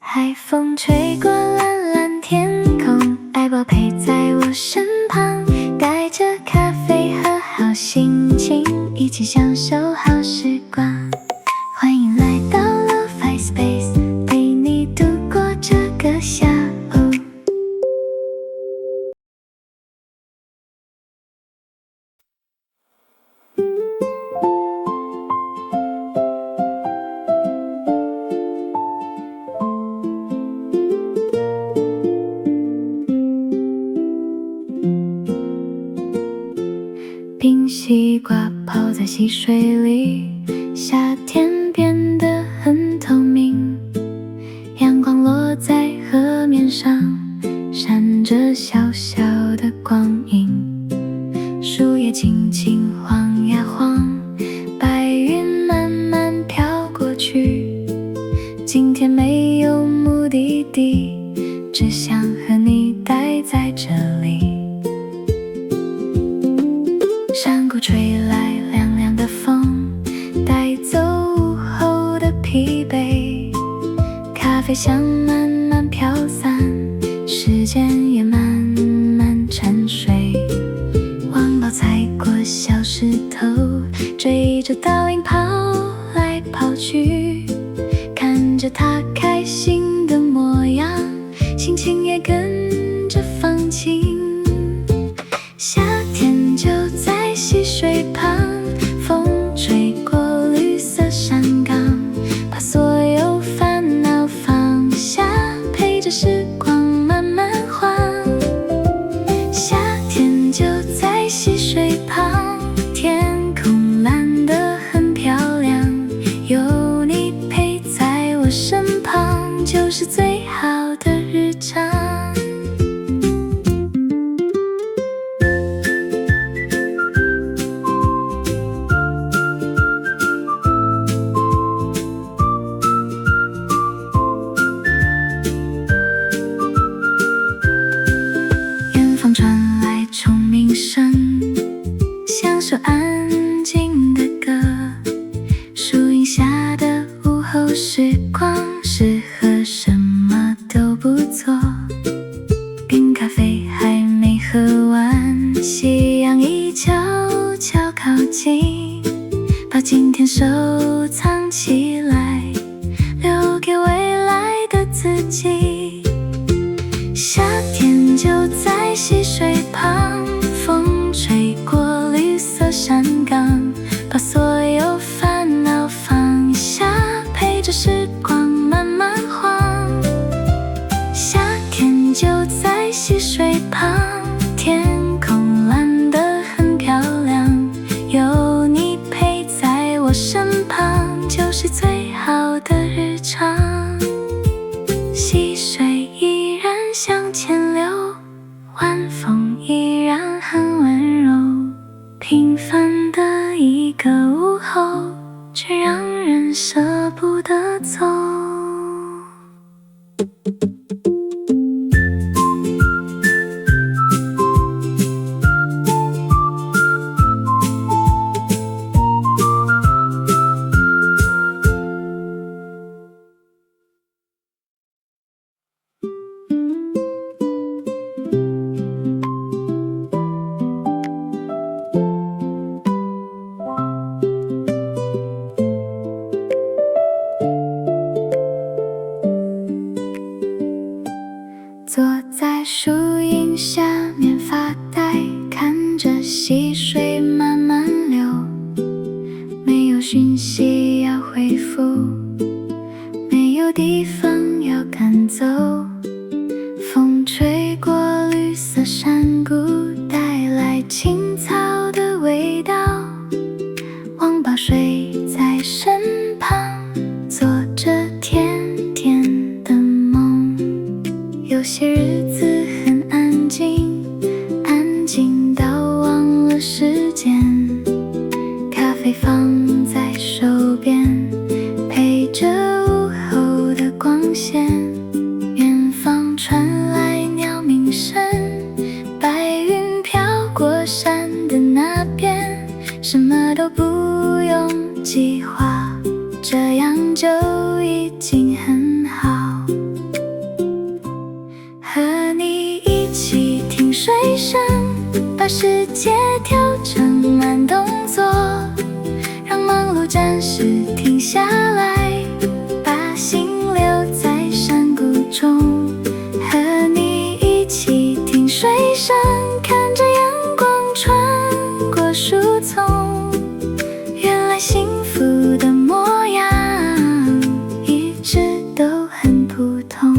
海风吹过蓝蓝天空，爱宝陪在我身旁，带着咖啡和好心情，一起享受好时光。欢迎来到 Lo-Fi Space， 陪你度过这个下午。冰西瓜泡在溪水里，夏天变得很透明，阳光落在河面上，闪着小小的光影。树叶轻轻晃呀晃，白云慢慢飘过去。今天没有目的地，只想和你待在这里。山谷吹来凉凉的风，带走午后的疲惫。咖啡香慢慢飘散，时间也慢慢沉睡。王宝踩过小石头，追着倒影跑来跑去，看着他开心的模样，心情也跟着放轻。夏天就在溪水旁，风吹过绿色山岗，把所有烦恼放下，陪着时光慢慢晃。夏天就在溪水旁，天空蓝得很漂亮，有你陪在我身旁，就是最好的日常。传来虫鸣声，像首安静的歌。树荫下的午后时光，适合什么都不做。冰咖啡还没喝完，夕阳已悄悄靠近，把今天收藏起来，留给未来的自己。夏天就在溪水旁，风吹过绿色山岗，把所有烦恼放下，陪着时光慢慢晃。夏天就在溪水旁，天空蓝得很漂亮，有你陪在我身旁，就是最好的日常。溪水依然向前流，晚风依然很温柔，平凡的一个午后，却让人舍不得走。坐在树荫下面发呆，看着溪水慢慢流，没有讯息要回复，没有地方要赶走。风吹过绿色山谷，带来青草的味道。王宝睡在身旁，做着甜甜的梦。有些日子很安静，安静到忘了时间。咖啡放在手边，陪着午后的光线。远方传来鸟鸣声，白云飘过山的那边。什么都不用计划，这样就已经很好。世界调整慢动作，让忙碌暂时停下来，把心留在山谷中，和你一起听水声，看着阳光穿过树丛。原来幸福的模样一直都很普通。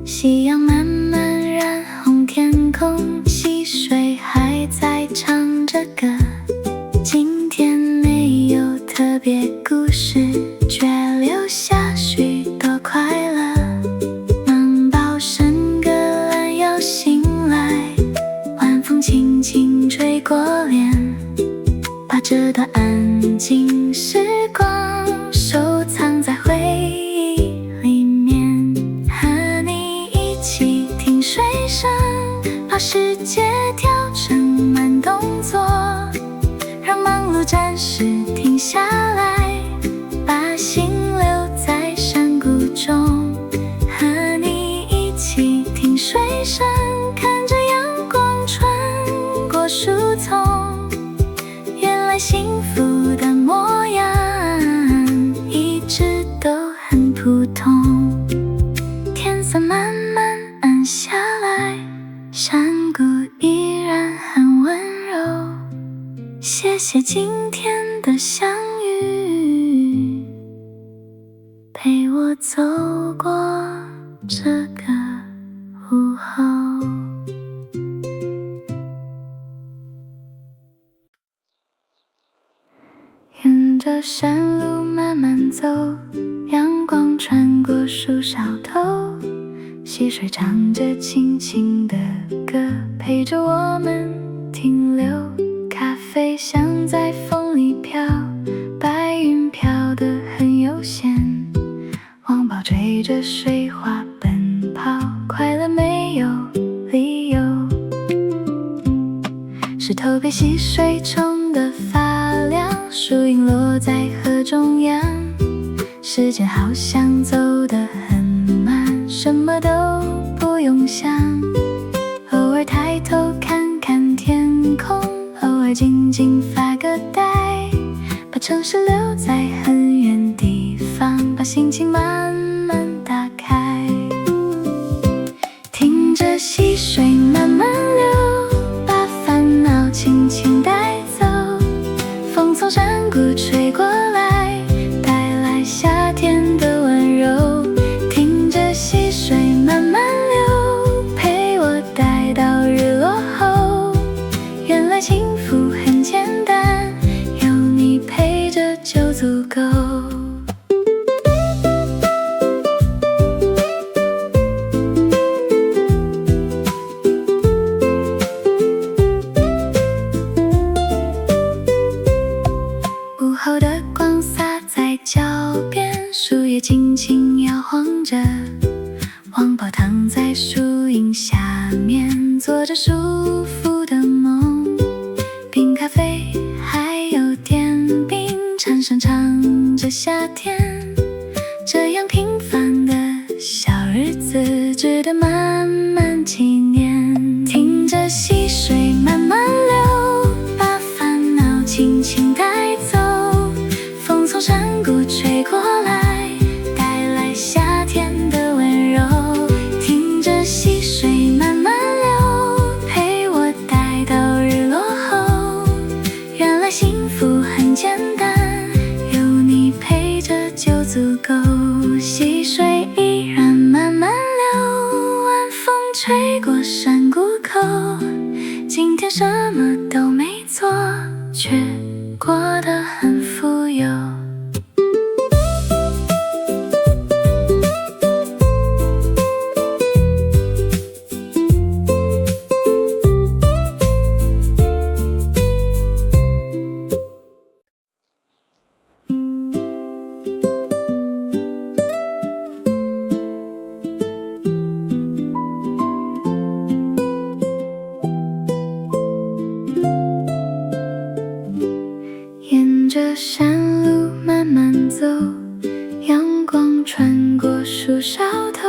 夕阳慢慢染红天空，溪水还在唱着歌。今天没有特别故事，却留下许多快乐。忙饱伸个懒腰醒来，晚风轻轻吹过脸，把这段安静时光收藏在回忆里面，和你一起听水声，把世界调整慢动作，让忙碌暂时停下来，把心留在山谷中，和你一起听水声，看着阳光穿过树丛。原来幸福的模样一直都很普通。天色慢慢暗下来，山谷依然很温柔。谢谢今天的相遇，陪我走过这个午后。沿着山路慢慢走，阳光穿过树梢头，溪水唱着轻轻的歌，陪着我们停留。咖啡香在风里飘，白云飘得很悠闲，网宝追着水花奔跑，快乐没有理由。石头被溪水冲得发亮，树影落在河中央，时间好像走得很慢，什么都不用想，偶尔抬头看看天空，偶尔静静发个呆，把城市留在很远地方，把心情慢慢打开，听着溪水慢慢流，把烦恼轻轻带走，风从山谷吹过来，带来夏天的温柔，听着溪水慢慢流，陪我待到日落后。原来幸福很简单，有你陪着就足够。午后的光洒在脚边，树叶轻轻摇晃着，网宝躺在树荫下面，做着舒服的梦。冰咖啡还有点冰，蝉声唱着夏天，这样平凡的小日子值得慢慢纪念。听着溪水慢慢流，把烦恼轻轻带走，风从山谷吹过来，带来夏天的温柔，听着溪水慢慢流，陪我待到日落后。原来幸福很简单，有你陪着就足够。溪水依然慢慢流，穿过树梢头，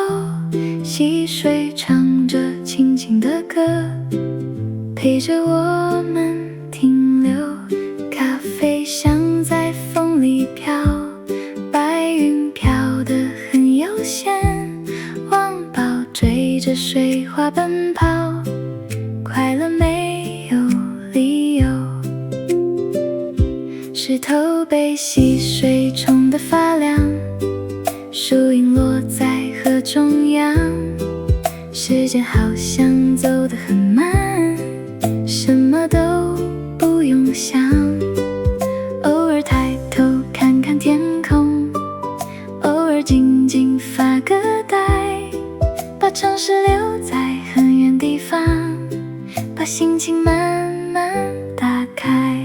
溪水唱着轻轻的歌，陪着我们停留。咖啡香在风里飘，白云飘得很悠闲，王宝追着水花奔跑，快乐没有理由。石头被溪水冲得发亮，树影落在河中央，时间好像走得很慢，什么都不用想，偶尔抬头看看天空，偶尔静静发个呆，把城市留在很远地方，把心情慢慢打开，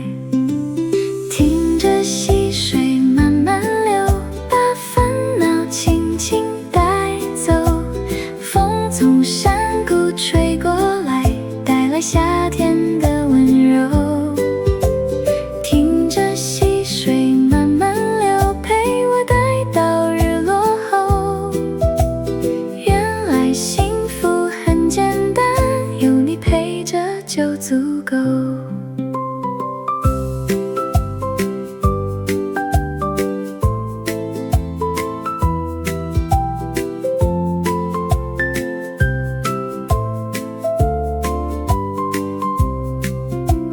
听着溪水慢慢流，把烦恼轻轻带走，风从山谷吹过来，带来夏天的温柔，听着溪水慢慢流，陪我待到日落后，原来幸福很简单，有你陪着就足够。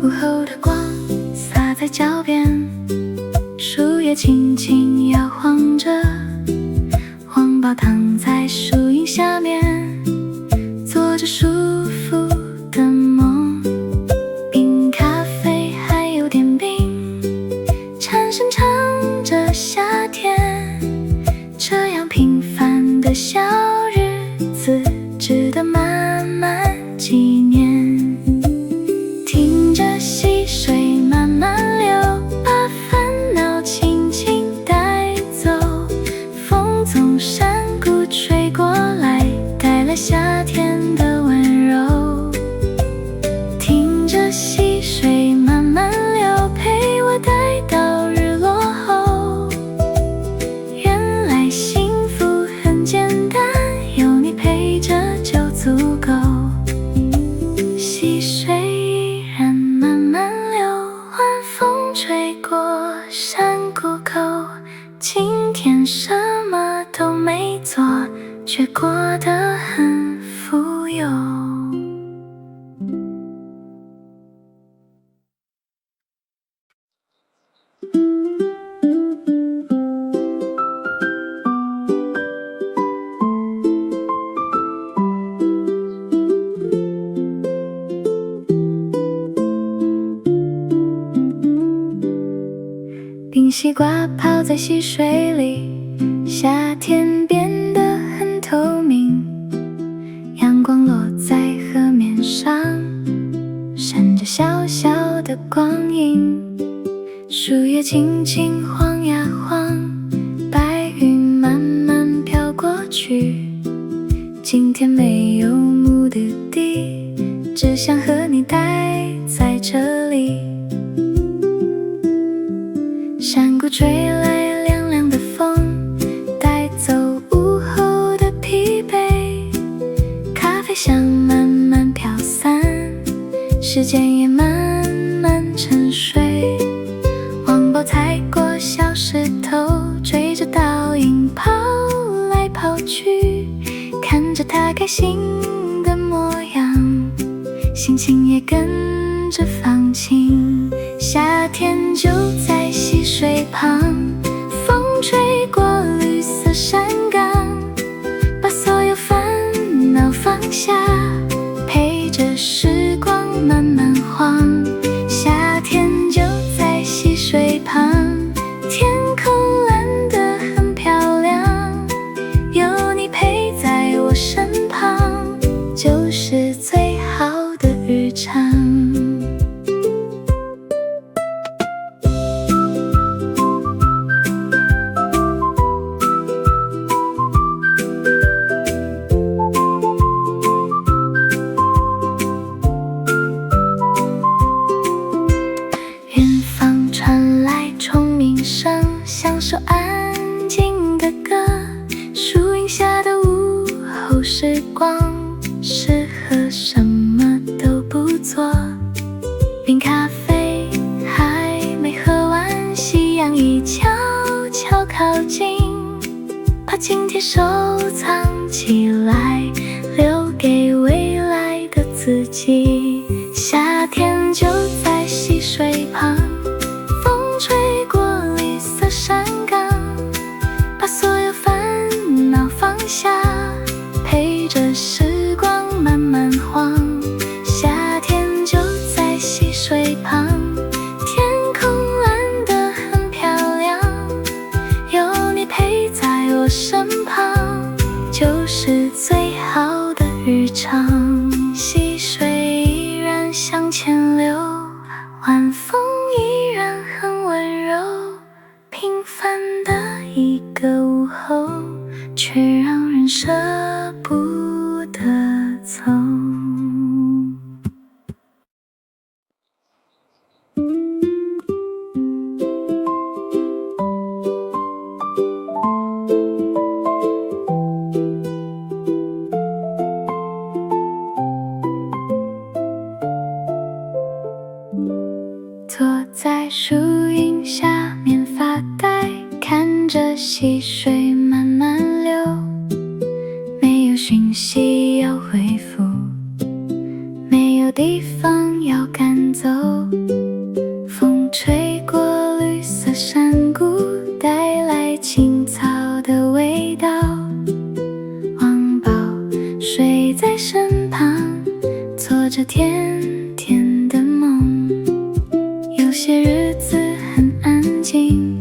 午后的光洒在脚边，树叶轻轻摇晃着，黄宝躺在树荫下面，做着舒服的梦，冰咖啡还有点冰，蝉声唱着夏天，这样平凡的小日子值得慢慢纪念。听着溪水慢慢流，把烦恼轻轻带走，风从山谷吹过来，带来夏天的温柔，听着溪水慢慢流，陪我待到日落后，原来幸福很简单，有你陪着就足够，溪水依然慢慢流，晚风吹过山谷口，今天什么都没做，却过得很富有。冰西瓜泡在溪水里，夏天变得很透明，阳光落在河面上，闪着小小的光影，树叶轻轻晃呀晃，白云慢慢飘过去，今天没有目的地，只想和你待在这里。山谷吹来凉凉的风，带走午后的疲惫，咖啡香慢慢飘散，时间也慢慢沉睡，王宝踩过小石头，追着倒影跑来跑去，看着他开心的模样，心情也跟着放轻，夏天就在溪水旁，风吹过绿色山岗，把所有烦恼放下，陪着时光慢慢晃，夏天就在溪水旁，天空蓝得很漂亮，有你陪在我身旁，就是最好的日常。时光，适合什么都不做。冰咖啡还没喝完，夕阳已悄悄靠近，把今天收藏起来，留给未来的自己。夏天就在溪水旁，风吹过绿色山岗，把所有烦恼放下，陪着时光慢慢晃。夏天就在溪水旁，天空蓝得很漂亮，有你陪在我身旁，就是最好的日常。溪水依然向前流，晚风依然很温柔，平凡的一个午后，却让人舍不得走。坐在树荫下面发呆，看着溪水慢慢流，没有讯息要回复，没有地方要赶走。风吹过绿色山谷，带来青草的味道。王宝睡在身旁，做着甜甜的梦。有些日子很安静，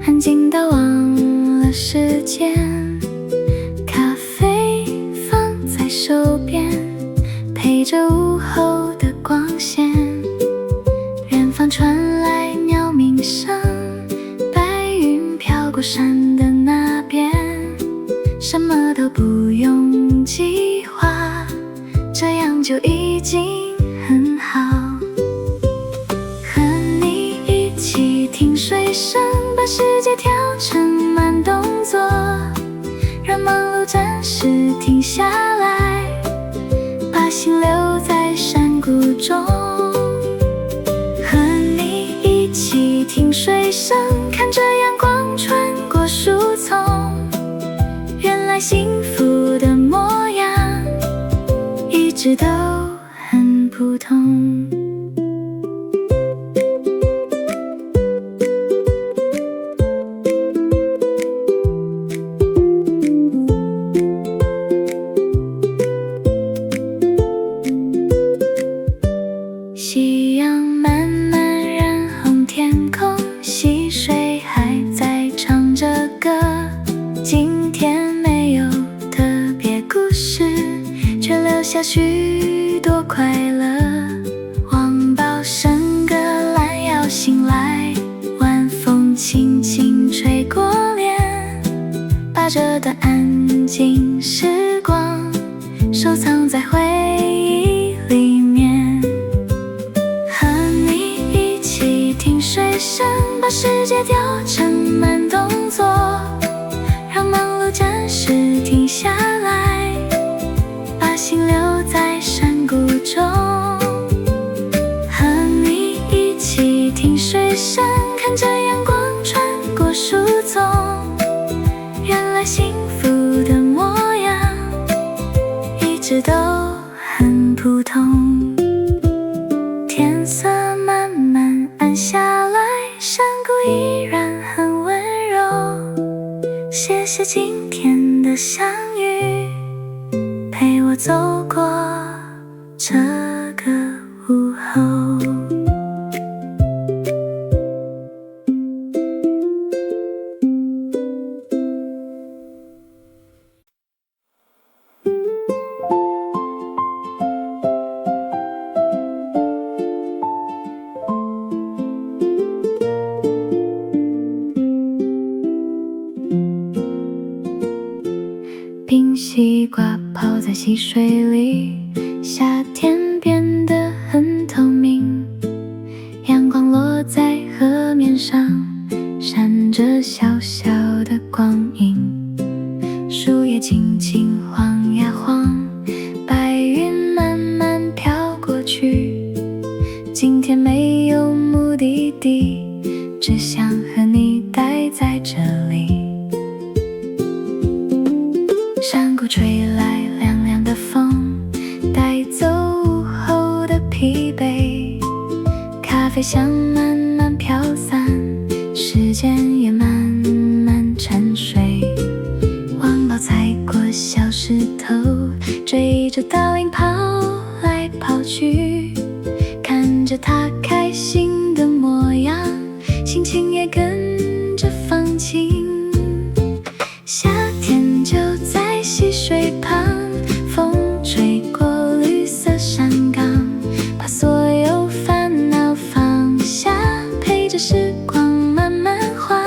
安静到忘了时间。咖啡放在手边，陪着午后的光线。远方传来鸟鸣声，白云飘过山的那边。什么都不用计划，这样就已经很好。听水声，把世界调成慢动作，让忙碌暂时停下来，把心留在山谷中。和你一起听水声，看着阳光穿过树丛，原来幸福的模样一直都很普通。夕阳慢慢染红天空，溪水还在唱着歌。今天没有特别故事，却留下许多快乐。王宝伸个懒腰醒来，晚风轻轻吹过脸，把这段安静时光收藏在回忆里面。水声把世界调成慢动作，让忙碌暂时停下来，把心留在山谷中。和你一起听水声，看着阳光穿过树丛，原来幸福的模样一直都很普通。天色慢慢暗下来，山谷依然很温柔。谢谢今天的相遇，陪我走过这个午后。冰西瓜泡在溪水里，夏天变得很透明。阳光落在河面上，闪着小小的光影。树叶轻轻晃呀晃，白云慢慢飘过去。今天没有目的地，只想和你待在这里。山谷吹来凉凉的风，带走午后的疲惫。咖啡香慢慢飘散，时间也慢慢沉睡。王宝踩过小石头，追着倒影跑来跑去，看着他开心的模样，心情也跟着放轻。夏天就在溪水旁，风吹过绿色山岗，把所有烦恼放下，陪着时光慢慢晃。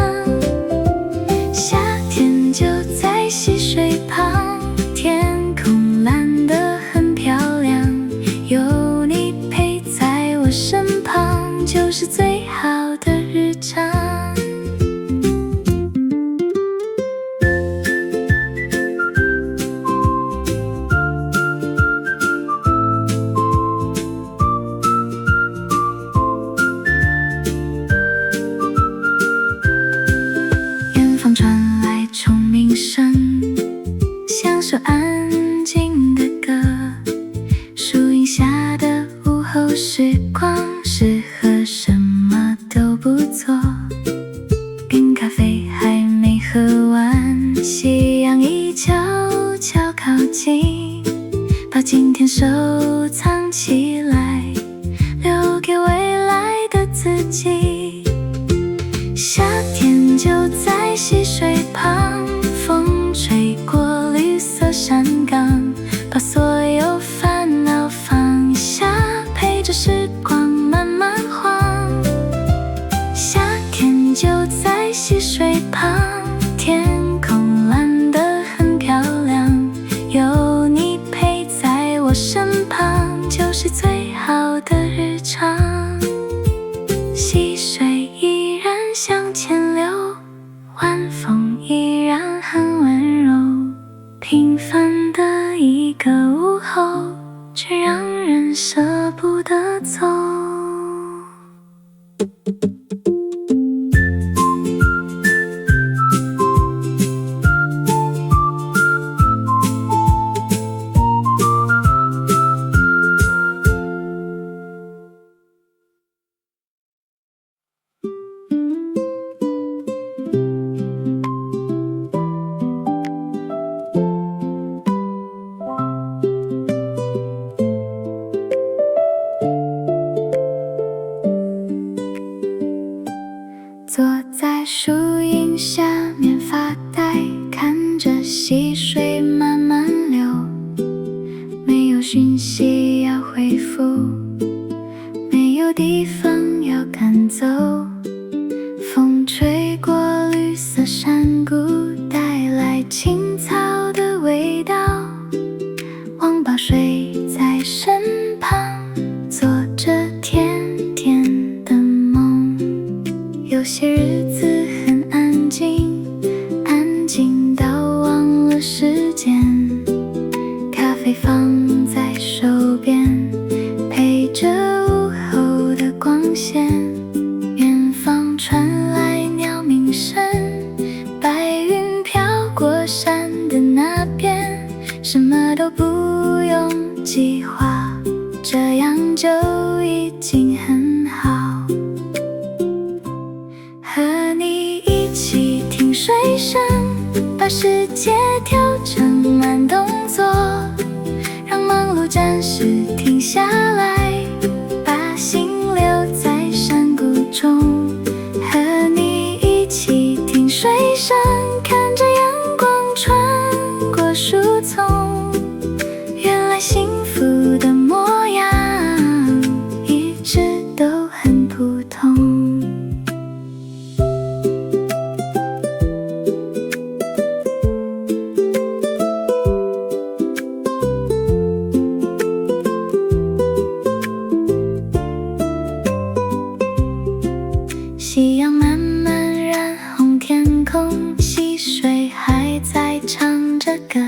夏天就在溪水旁，天空蓝得很漂亮，有你陪在我身旁，就是最好的日常。远方传来虫鸣声，像首安静的歌。树荫下的午后时光，适合什么都不做。冰咖啡还没喝完，夕阳已悄悄靠近，把今天收藏起来，留给未来的自己。夏天就在溪水旁，风吹过绿色山岗，把所有烦恼放下，陪着时光慢慢晃。夏天就在溪水旁，天空蓝得很漂亮，有你陪在我身旁，就是最好的日常。溪水依然向前流，晚风依然很温柔，平凡的一个午后，却让人舍不得走。坐在树荫下面发呆，看着溪水慢慢流，没有讯息要回复，没有地方要赶走。风吹过绿色山谷，带来青草的味道。王宝睡在身旁，做着甜甜的梦。有些日子很安静，安静到忘了时间。咖啡放在手边，陪着午后的光线。远方传来鸟鸣声，白云飘过山的那边。什么都不用计划，这样就已经很好。和你一起听水声，把世界调成慢动作，让忙碌暂时停下来，把心留在山谷中。和你一起听水声，看着阳光穿过树丛，原来幸福的模样一直都很普通。夕阳慢慢染红天空，溪水还在唱这个。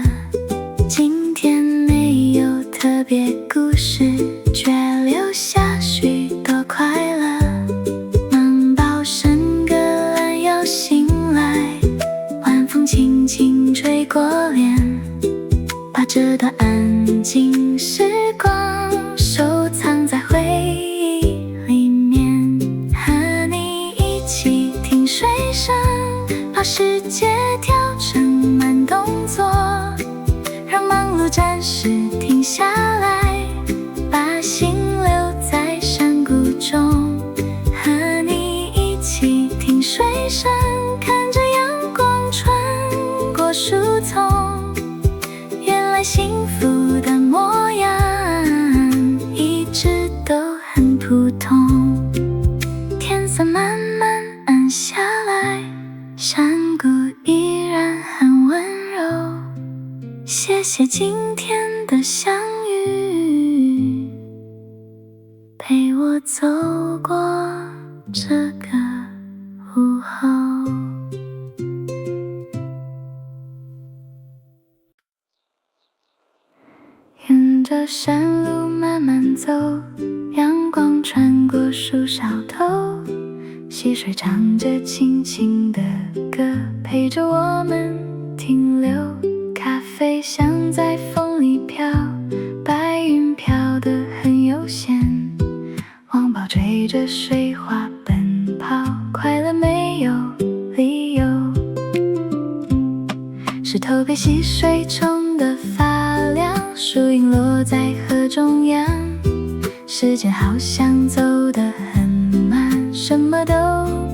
今天没有特别故事，却留下许多快乐。忙饱伸个懒腰醒来，晚风轻轻吹过脸，把这段安静时光收藏在回忆里面，和你一起听水声，把世界调成慢动作，让忙碌暂时停下来，把心留在山谷中，和你一起听水声，看着阳光穿过树丛，原来幸福的模样一直都很普通。天色慢慢暗下来，山谷依然很温柔，谢谢今天的相遇，陪我走过这个午后。沿着山路慢慢走，阳光穿过树梢头，溪水唱着轻轻的歌，陪着我们停留。咖啡香在风里飘，白云飘得很悠闲，网宝追着水花奔跑，快乐没有理由。石头被溪水冲得发亮，树影落在河中央，时间好像走得很慢，什么都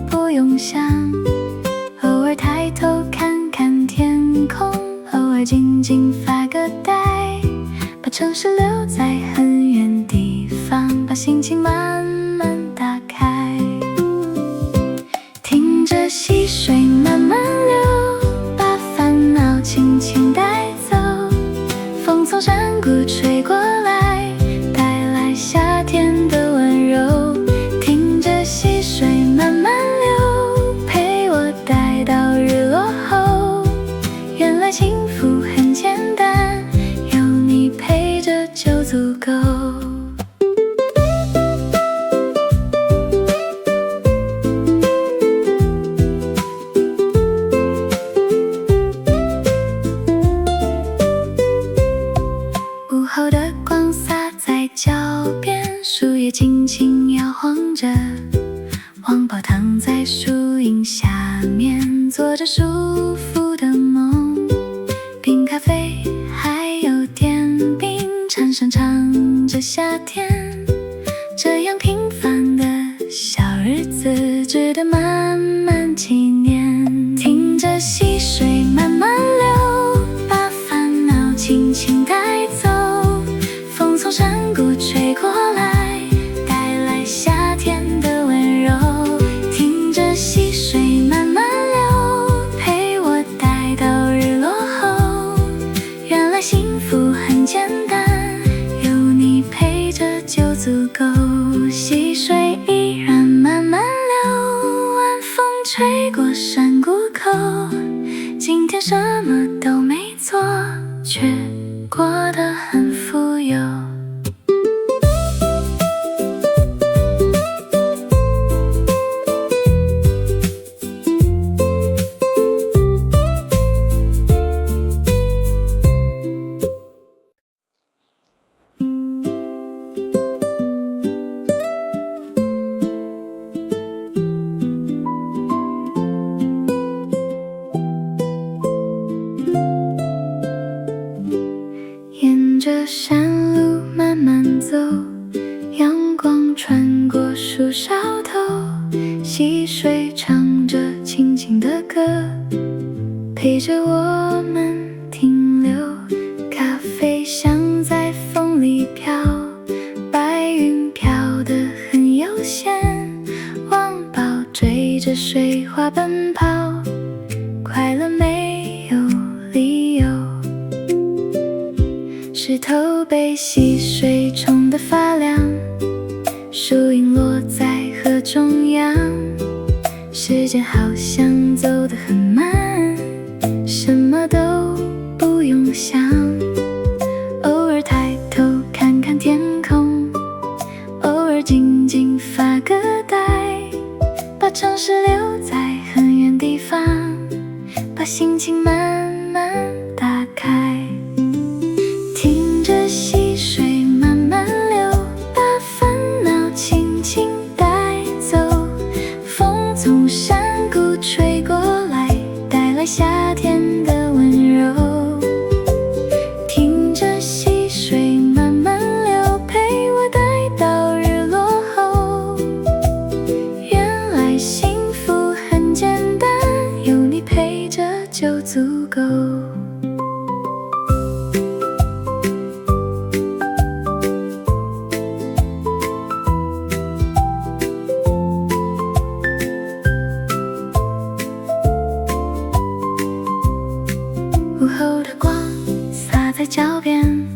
不用想，偶尔抬头看看天空，偶尔静静发个呆，把城市留在很远地方，把心情慢慢打开，听着溪水慢慢流，把烦恼轻轻带走，风从山谷吹过来，带来夏天的温柔，听着溪水慢慢流，陪我待到日落后，原来幸福很简单，有你陪着就足够。午后的光洒在脚边，树叶轻轻摇晃着，网宝躺在树荫下面，做着舒服的梦，冰咖啡还有点冰，蝉声唱着夏天，这样平凡的小日子值得慢慢纪念，听着溪水慢慢流，把烦恼轻轻带走，风从山谷吹过来，带来夏天的温柔，听着溪水慢慢流，陪我待到日落后，原来幸福很简单，有你陪着就足够。溪水依然慢慢流，晚风吹过山谷口，今天什么都没做，却过得很富有。沿着山路慢慢走，阳光穿过树梢头，溪水唱着轻轻的歌，陪着我们停留。咖啡香在风里飘，白云飘得很悠闲，网宝追着水花奔跑，快乐没有理由。石头被溪水冲得发亮，树影落在河中央，时间好像走得很慢，什么都不想，偶尔抬头看看天空，偶尔静静发个呆，把城市留在很远地方，把心情慢慢打开，听着溪水慢慢流，把烦恼轻轻带走，风从山谷吹过来，带来夏天的温柔，听着溪水慢慢流，陪我待到日落后，原来幸福很简单，有你陪着就足够。午后的光洒在脚边，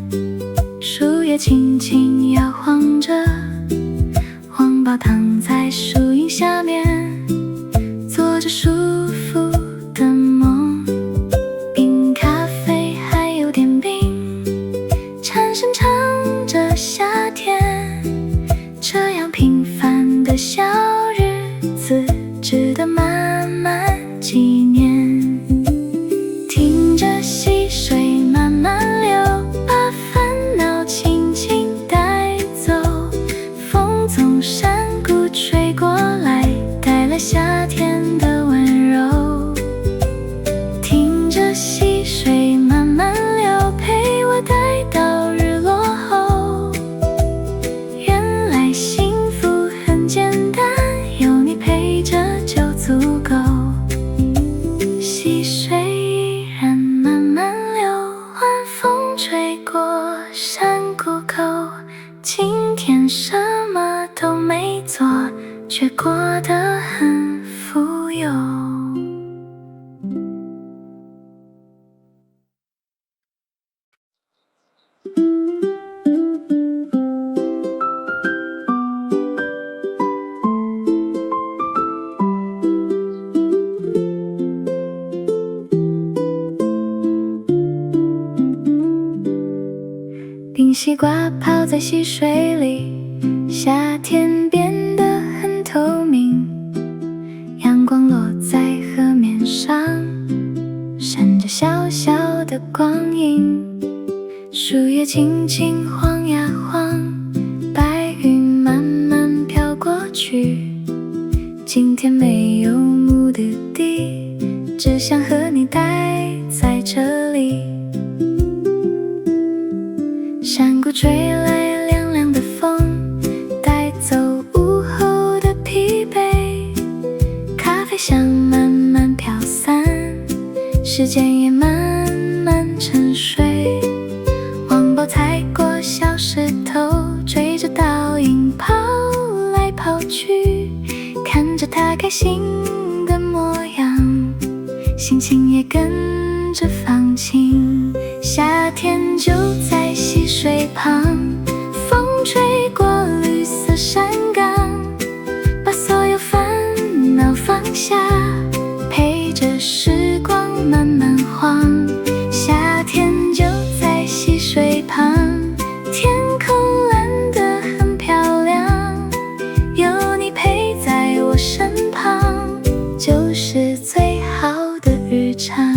树叶轻轻摇晃着，黄宝躺在树荫下面，做着舒服的梦，冰咖啡还有点冰，蝉声唱着夏天，这样平凡的小日子值得慢慢纪念，听着溪水慢慢流，把烦恼轻轻带走，风从山谷吹过来，带来夏天的温柔，听着溪水慢慢流，陪我待到日落后，原来幸福很简单，有你陪着就足够，溪水依然慢慢流，晚风吹过山谷口，今天什么都没做，却过得很富有。冰西瓜泡在溪水里，夏天变得很透明，阳光落在河面上，闪着小小的光影，树叶轻轻晃呀晃，白云慢慢飘过去，今天没有目的地，只想和你待在这里，山谷吹来凉凉的风，带走午后的疲惫，咖啡香慢慢飘散，时间也慢慢沉睡，王宝踩过小石头，追着倒影跑来跑去，看着他开心的模样，心情也跟着放轻，夏天就在溪水旁，风吹过绿色山岗，把所有烦恼放下，陪着时光慢慢晃，夏天就在溪水旁，天空蓝得很漂亮，有你陪在我身旁，就是最好的日常。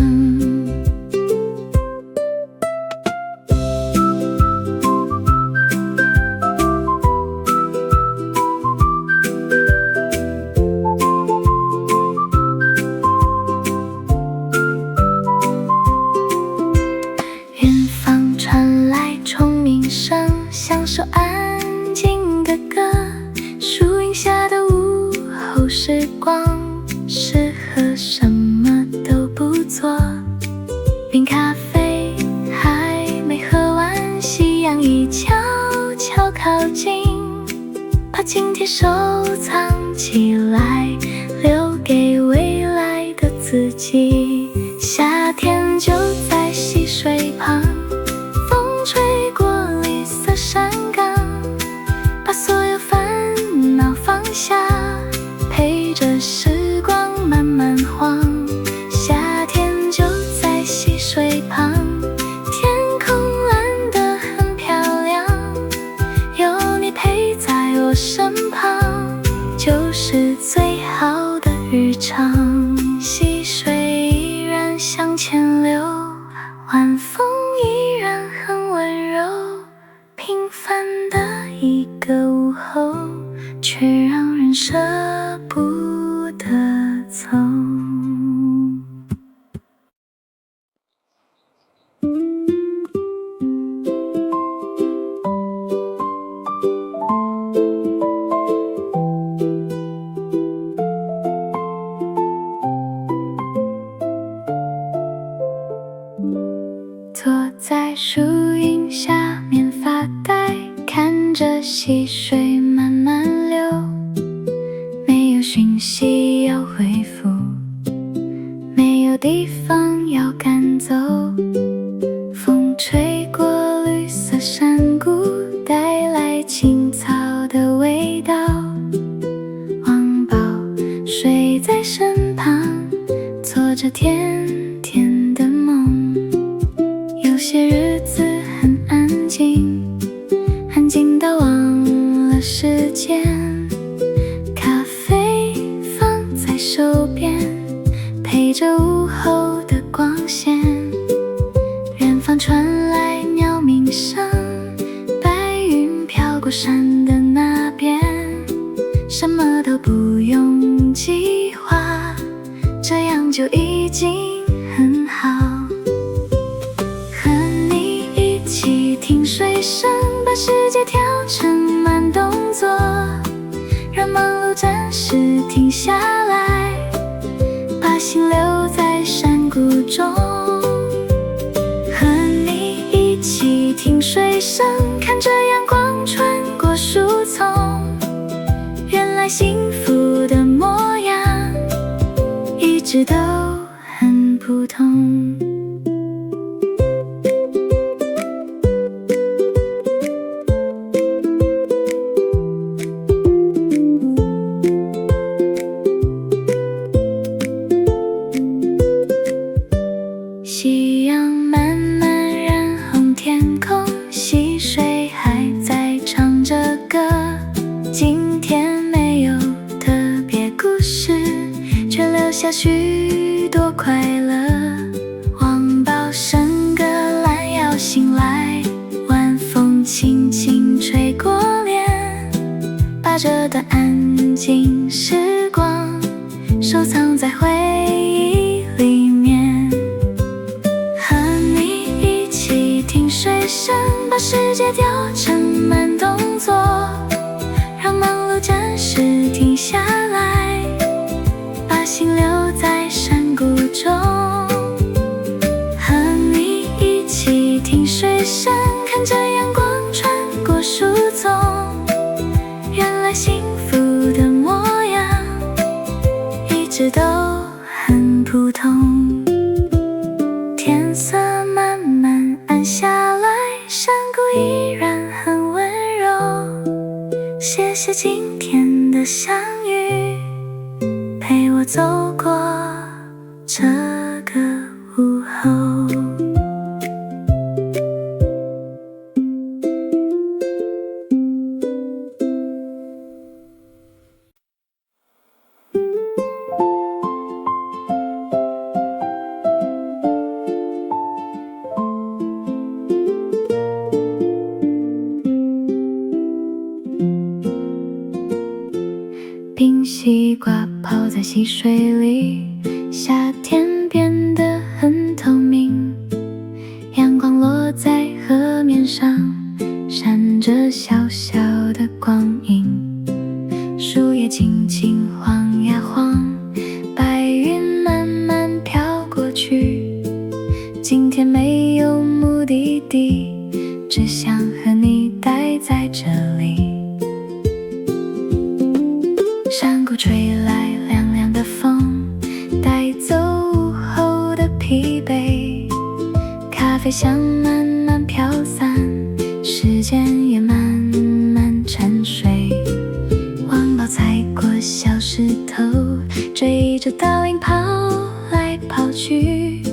享受安静的歌，树荫下的午后时光，适合什么都不做，冰咖啡还没喝完，夕阳已悄悄靠近，把今天收藏起来，留给未来的自己，夏天就在溪水旁，风吹过绿色山岗，把所有烦恼放下，陪着时光慢慢晃，夏天就在溪水旁，天依然很温柔。平凡的一个午后，却让人舍不得走。坐在树荫下面发呆，看着溪水慢慢流，没有讯息要回复，没有地方要赶走。风吹过绿色山谷，带来青草的味道。王宝睡在身旁，做着甜甜的梦。有些日子很安静，安静到忘了时间。咖啡放在手边，陪着午后的光线。远方传来鸟鸣声，白云飘过山的那边。什么都不用计划，这样就已经很好。听水声，把世界调成慢动作，让忙碌暂时停下来，把心留在山谷中。和你一起听水声，看着阳光穿过树丛，原来幸福的模样一直都很普通。夕阳慢慢染红天空，溪水还在唱着歌。今天没有特别故事，却留下许多快乐。王宝伸个懒腰醒来，晚风轻轻吹过脸，把这段安静时光收藏在回忆里面。水声把世界调成慢动作，让忙碌暂时停下来，把心留在山谷中。和你一起听水声，看着阳光穿过树丛，原来幸福的模样一直都很普通。天色慢慢暗下来，山谷依然很温柔。谢谢今天的相遇，陪我走过这个午后。冰西瓜泡在溪水里，夏天变得很透明。阳光落在河面上，闪着小小的光影。树叶轻轻晃呀晃，白云慢慢飘过去。今天没有目的地，只想和你待在这里。山谷吹来凉凉的风，带走午后的疲惫。咖啡香慢慢飘散，时间也慢慢沉睡。王宝踩过小石头，追着倒影跑来跑去。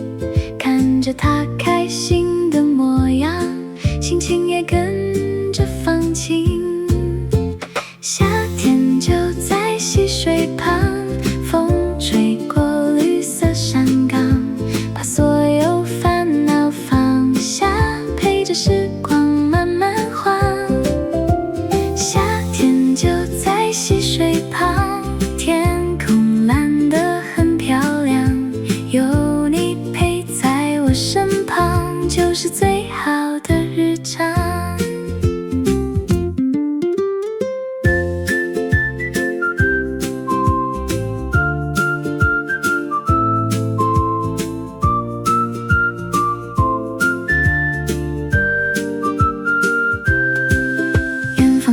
看着他开心的模样，心情也跟着放轻。夏天就在溪水旁，风吹过绿色山岗，把所有烦恼放下着时光慢慢晃。夏天就在溪水旁，天空蓝得很漂亮，有你陪在我身旁，就是最好的日常。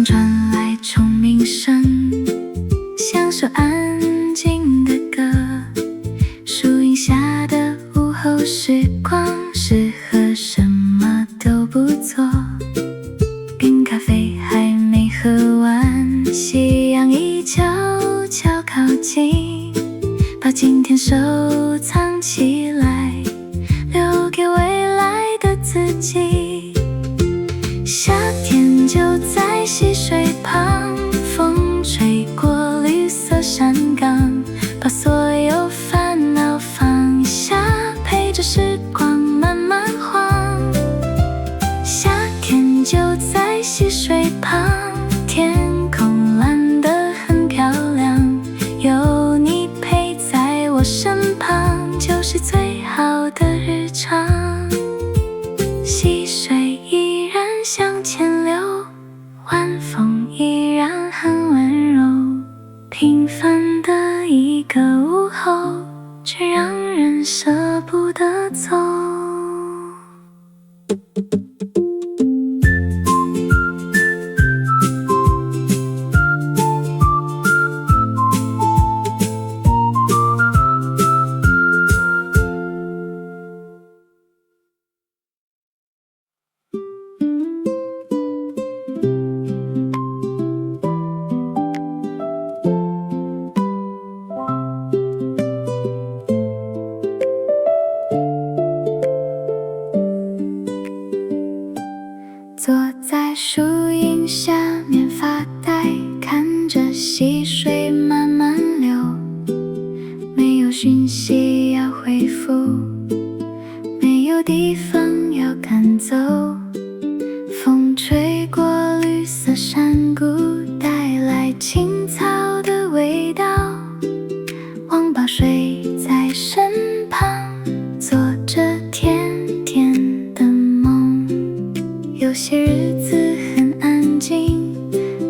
传来虫鸣声，像首安静的歌。树荫下的午后时光，适合什么都不做。冰咖啡还没喝完，夕阳已悄悄靠近，把今天收藏起来，留给未来的自己。夏天就在溪水旁，风吹过绿色山岗，把所有烦恼放下，陪着时光慢慢晃。夏天就在溪水旁，天空蓝得很漂亮，有你陪在我身旁，就是最好的日常。溪水依然向前流，晚风依然很温柔，平凡的一个午后，却让人舍不得走。坐在树荫下面发呆，看着溪水慢慢流，没有讯息要回复，没有地方要赶走。风吹过绿色山谷，带来青草的味道。王宝睡在身旁，做着甜甜的梦。有些日子很安静，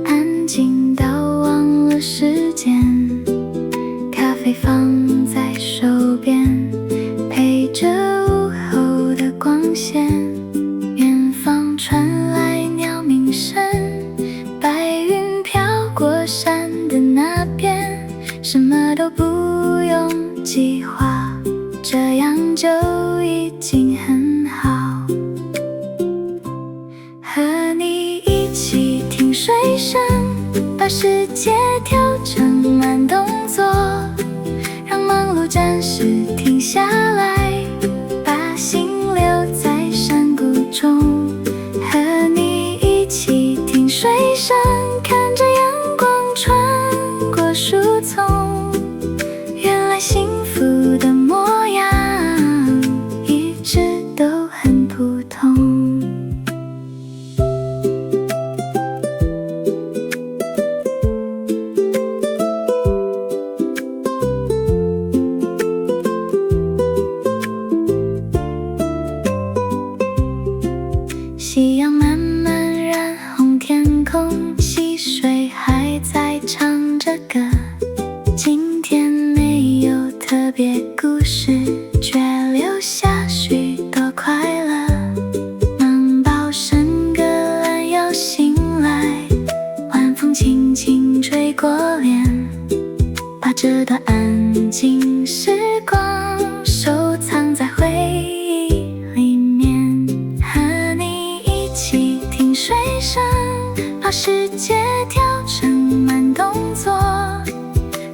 安静到忘了时间。咖啡放在手边，陪着午后的光线。远方传来鸟鸣声，白云飘过山的那边。什么都不用计划，这样就已经很好。和你一起听水声，把世界调成慢动作，让忙碌暂时停下来，把心留在山谷中。和你一起听水声，看着阳光穿过树丛，原来幸福的模样一直都很普通。夕阳慢慢染红天空，溪水还在唱着歌。今天没有特别故事，却留下许多快乐。忙饱伸个懒腰醒来，晚风轻轻吹过脸，把这段安静时光收藏在回忆里面。和你一起听水声，把世界调成慢动作，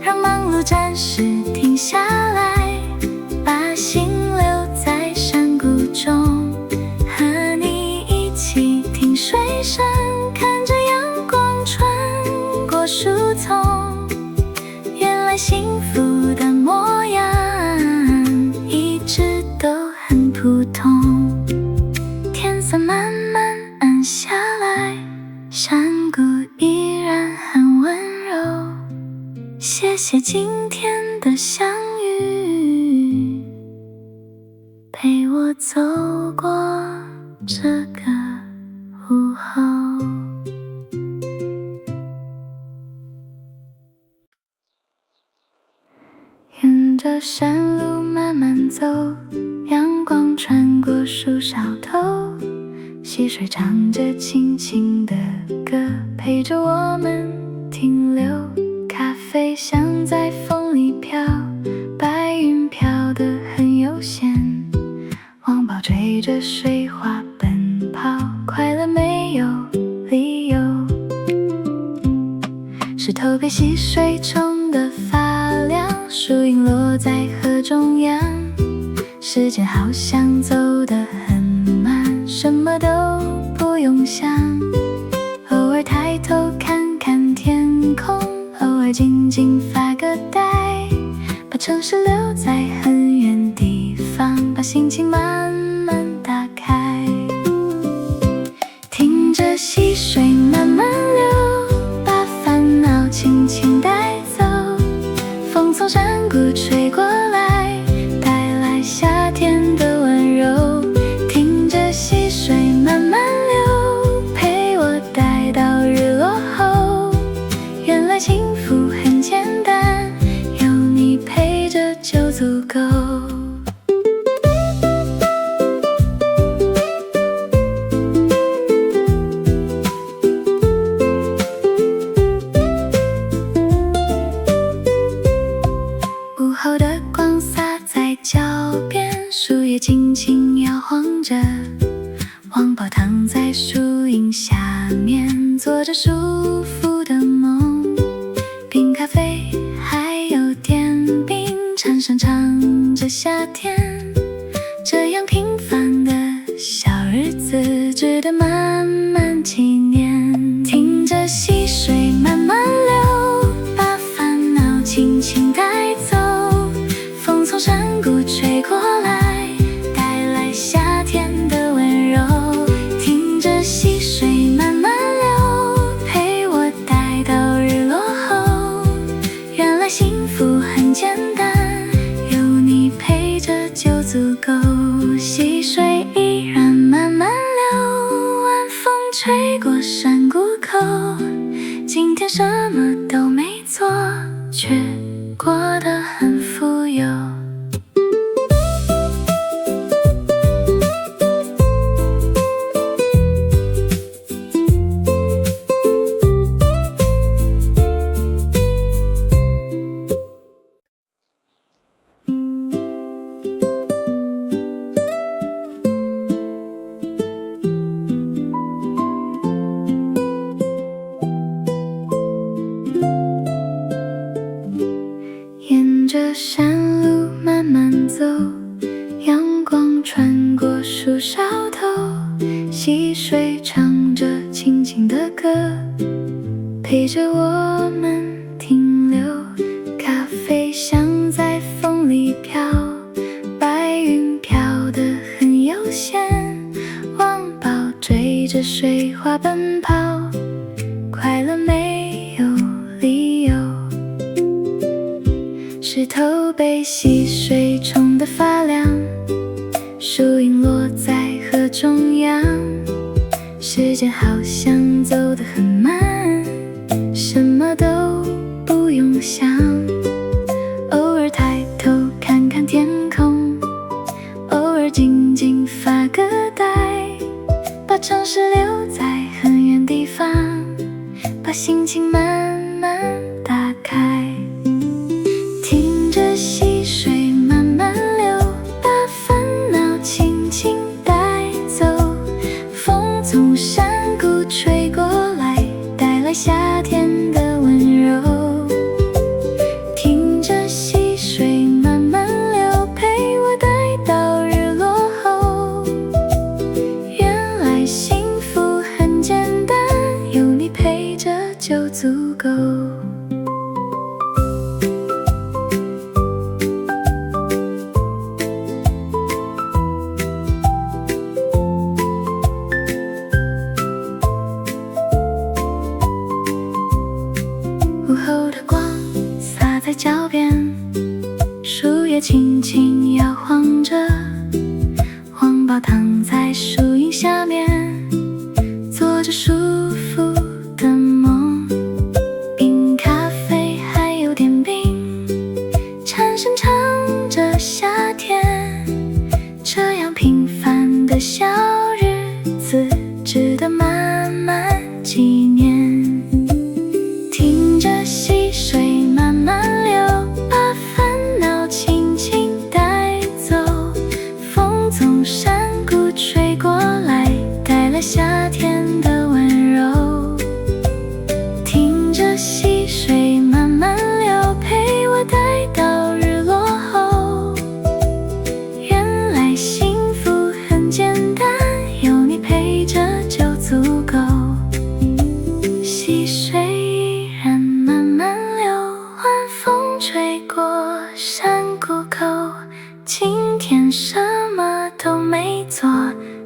让忙碌暂时停下来，把心留在山谷中。和你一起听水声，看着阳光穿过树丛，原来幸福的模样一直都很普通。天色慢慢暗下来，山谷依然很温柔。谢谢今天的相遇，陪我走过这个午后。沿着山路慢慢走，阳光穿过树梢头，溪水唱着轻轻的歌，陪着我们停留。咖啡香在风里飘，白云飘得很悠闲，王宝追着水花奔跑，快乐没有理由。石头被溪水冲得发亮，树影落在河中央，时间好像走得很慢，什么都不用想，偶尔抬头看看天空，偶尔静静发个呆，把城市留在很远地方，把心情慢慢打开，听着溪水慢慢流，把烦恼轻轻带走，风从山谷吹过来，带来夏天的温柔，听着溪水慢慢流，陪我待到日落后，原来幸福很简单，有你陪着就足够。午后的光洒在脚边，树叶轻轻摇晃着，王宝躺在树荫下面，做着舒服的梦，冰咖啡还有点冰，蝉声唱着夏天，这样平凡的小日子值得慢慢纪念，听着溪水慢慢流，把烦恼轻轻带走，风从山谷吹过来，带来夏天的温柔，听着溪水慢慢流，陪我待到日落后，原来幸福很简单，有你陪着就足够。溪水依然慢慢流，晚风吹过山谷口，今天什么都没做，却过得很富有。沿着山路慢慢走，阳光穿过树梢头，溪水唱着轻轻的歌，陪着我们停留。咖啡香在风里飘，白云飘得很悠闲，王宝追着水花奔跑，快乐没有理由。石头被溪水冲得发亮，树影落在河中央，时间好像走得很慢，什么都不用想，偶尔抬头看看天空，偶尔静静发个呆，把城市留在很远地方，把心情慢慢打开，听着溪水慢慢流，把烦恼轻轻带走，风从山谷吹过来，带来夏天的温柔，听着溪水慢慢流，陪我待到日落后，原来幸福很简单，有你陪着就足够。着舒服的梦，冰咖啡还有点冰，蝉声唱着夏天，这样平凡的小日子值得慢慢纪念。听着溪水慢慢流，把烦恼轻轻带走，风从山谷吹过来，带来夏天的温柔。听着溪水慢慢流，陪我待到日落后。原来幸福很简单，有你陪着就足够。溪水依然慢慢流，晚风吹过山谷口。今天什么都没做，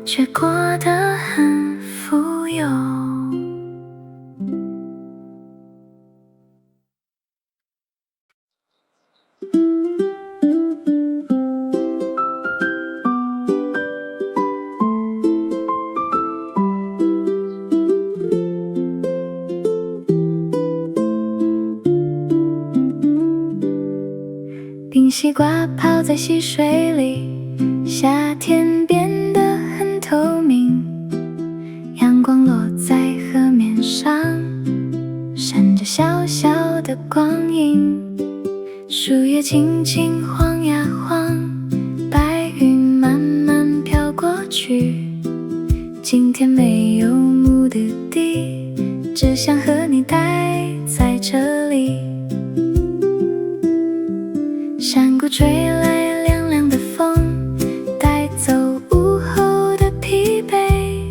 却过得很富有。冰西瓜泡在溪水里，夏天变得很透明，阳光落在河面上，闪着小小的光影。树叶轻轻晃呀晃，白云慢慢飘过去。今天没有目的地，只想和你待在这里。山谷吹来凉凉的风，带走午后的疲惫，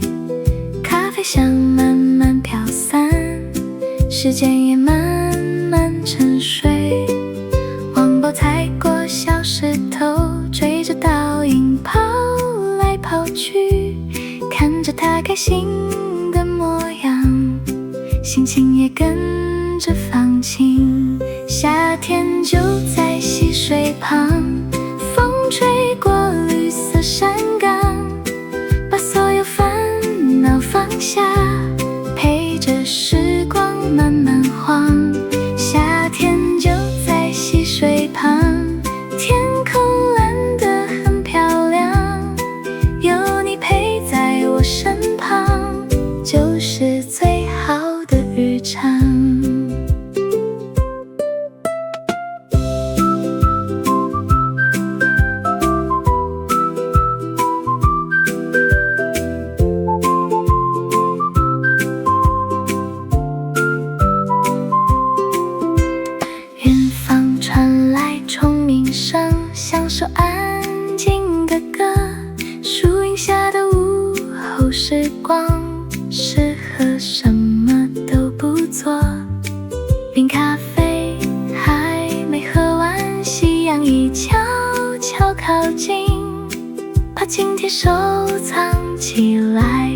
咖啡香慢慢飘散，时间也慢慢沉睡。王宝踩过小石头，追着倒影跑来跑去，看着他开心的模样，心情也跟着放轻。夏天就在溪水旁，风吹过绿色山岗，把所有烦恼放下，陪着时光慢慢晃。夏天就在溪水旁，天空蓝得很漂亮，有你陪在我身旁，就是最好的日常。享受安静的歌，树荫下的午后时光，适合什么都不做。冰咖啡还没喝完，夕阳已悄悄靠近，把今天收藏起来，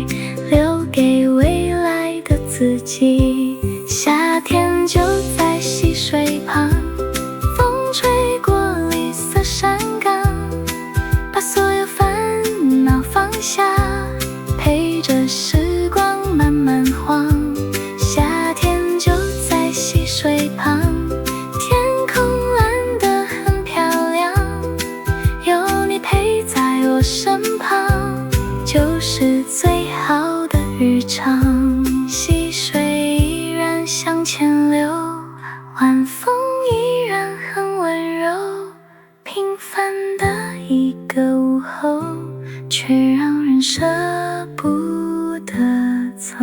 留给未来的自己。夏天就在溪水旁，风吹过绿色山岗，把所有烦恼放下，陪着时光慢慢晃。夏天就在溪水旁，天空蓝得很漂亮，有你陪在我身旁，就是最好的日常。溪水依然向前流，晚风依然很温柔，平凡的一个午后，却让人舍不得走。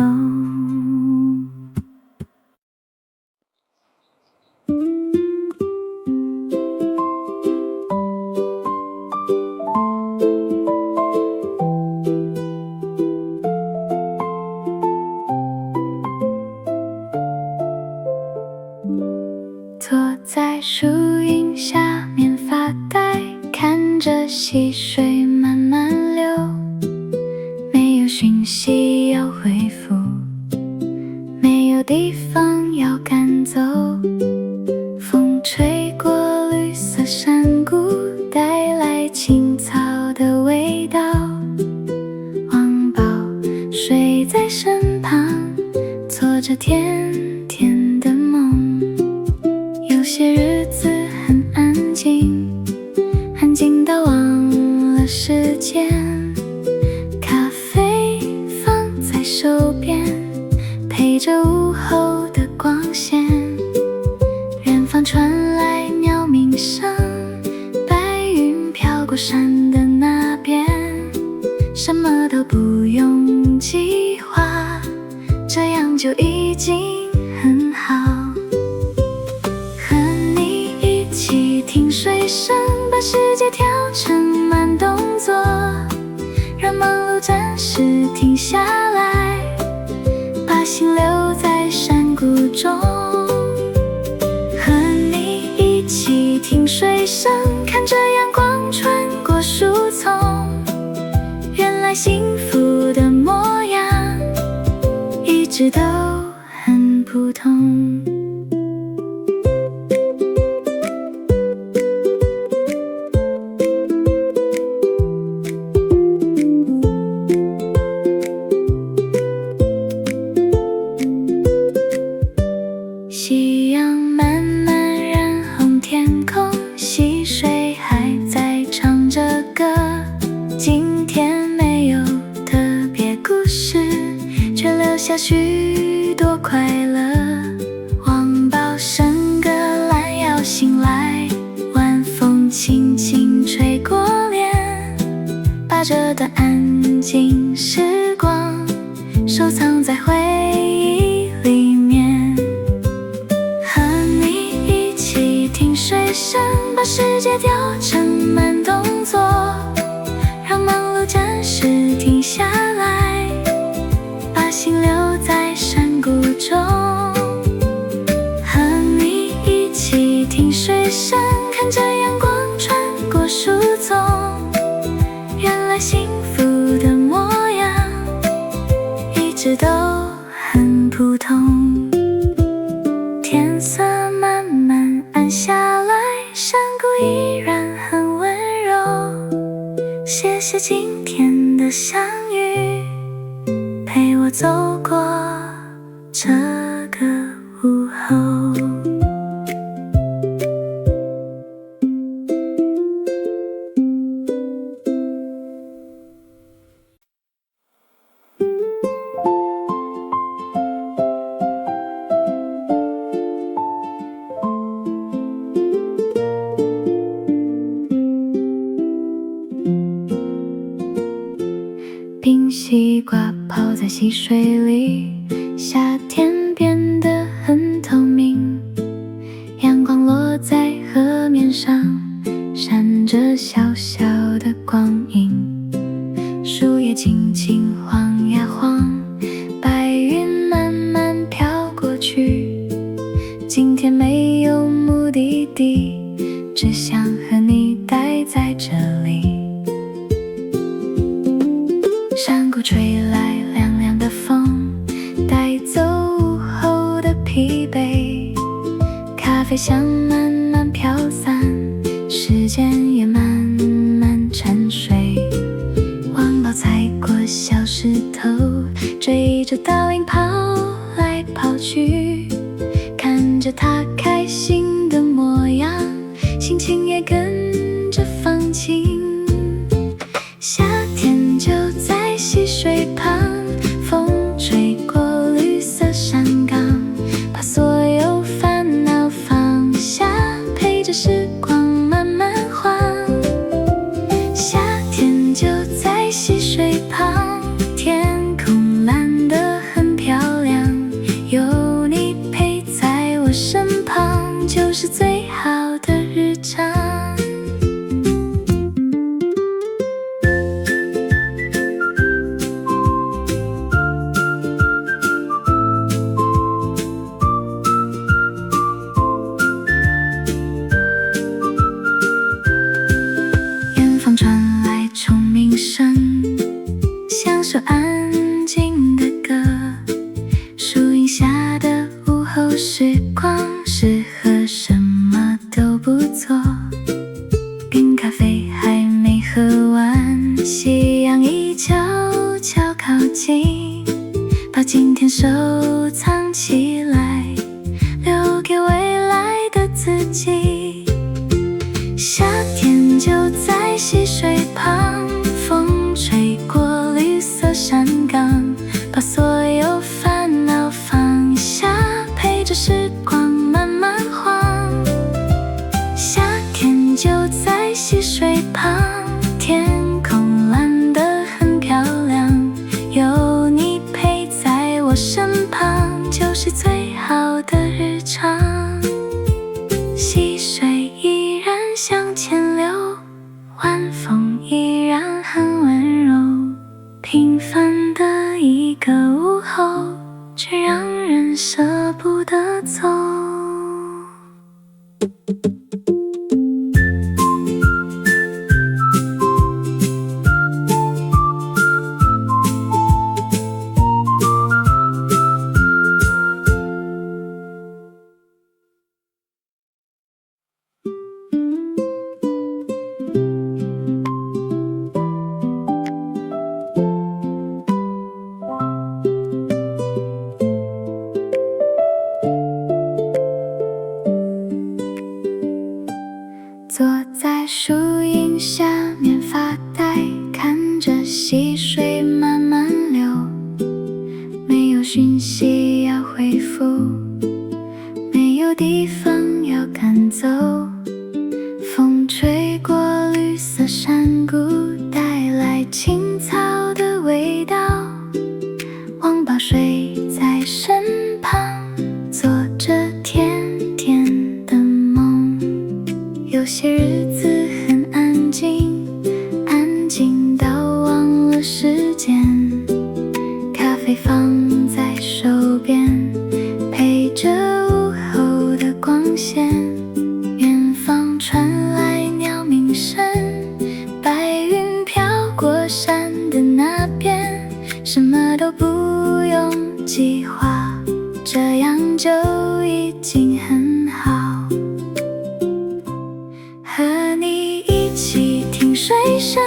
坐在树荫下面发呆，看着溪水慢慢流，没有讯息要回复，没有地方要赶走。风吹过绿色山谷，带来青草的味道。王宝睡在身旁，着甜甜的梦。有些日子很安静，安静到忘了时间。咖啡放在手边，陪着午后的光线。远方传来鸟鸣声，白云飘过山的那边。什么都不用计划，这样就已经很好。和你一起听水声，把世界调成慢动作，让忙碌暂时停下来，把心留在山谷中。和你一起听水声，看着阳光穿过树丛，原来幸福的模样一直都很普通。夕阳慢慢染红天空，溪水还在唱着歌。今天没有特别故事，却留下许多快乐。忘报笙歌懒腰醒来，晚风轻轻吹过脸，把这段安静时光收藏在回忆里面。和你一起听水声，把世界调成慢动作，让忙碌暂时停下来，把心留在山谷中。和你一起听水声，看着阳光穿过树丛，原来幸福的模样一直都很普通。天色慢慢暗下来，山谷依然很温柔。谢谢今天的相遇，陪我走过这个午后。冰西瓜泡在溪水里，夏天变得很透明。阳光落在河面上，闪着小小的光影。树叶轻轻晃呀晃，白云慢慢飘过去。今天没有目的地，只想和你待在这里。山谷吹来凉凉的风，带走午后的疲惫。咖啡香慢慢飘散，时间也慢慢沉睡。忘报踩过小石头，追着倒影跑来跑去。看着他开心的模样，心情也跟着放轻。夏天就在溪水旁，风吹过绿色山岗，把所有烦恼放下，陪着时光慢慢晃。夏天就在溪水旁，天空蓝得很漂亮，有你陪在我身旁，就是最好的日常。把今天收藏起来，留给未来的自己。夏天就在溪水旁，风吹过绿色山岗，把所有烦恼放下，陪着时光慢慢晃。夏天就在溪水旁，天空蓝得很漂亮，有你陪在我身旁，就是最好的日常。溪水依然向前流，晚风依然很温柔，平凡的一个午后，却让人舍不得走。坐在树荫下面发呆，看着溪水慢慢流，没有讯息要回复，没有地方要赶走。风吹过绿色山谷，带来青草的味道。王宝睡在身旁，做着甜甜的梦。有些日子很安静，安静到忘了时间。咖啡放在手边，陪着午后的光线。远方传来鸟鸣声，白云飘过山的那边。什么都不用计划，这样就已经很好。和你一起听水声，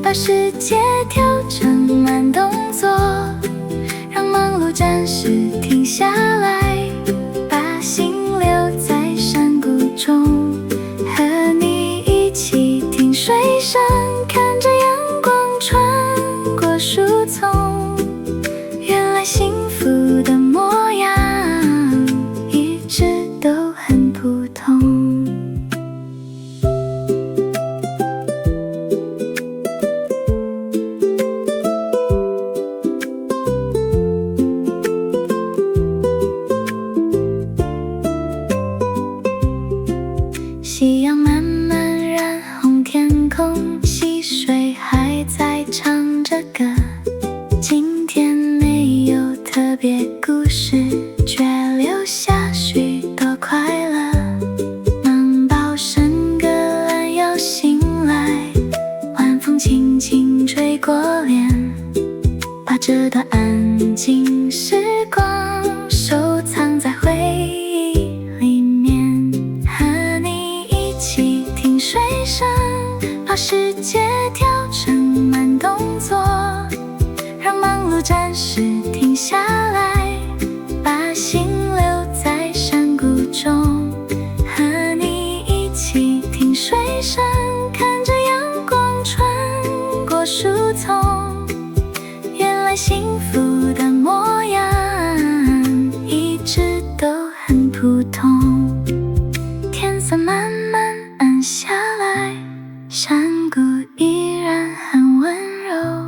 把世界调整慢动作，让忙碌暂时停下来，把心留在山谷中。和你一起听水声，看着阳光穿过树丛，原来幸福的模样一直都很普通。夕阳慢慢染红天空，溪水还在唱着歌。今天没有特别故事，却留下许多快乐。忙饱伸个懒腰醒来，晚风轻轻吹过脸，把这段安静时光收藏在回忆里面。和你一起听水声，把世界调整慢动作，让忙碌暂时停下来，把心留在山谷中。和你一起听水声，看着阳光穿过树丛，原来幸福的模样一直都很普通。天色慢慢暗下来，山谷依然很温柔。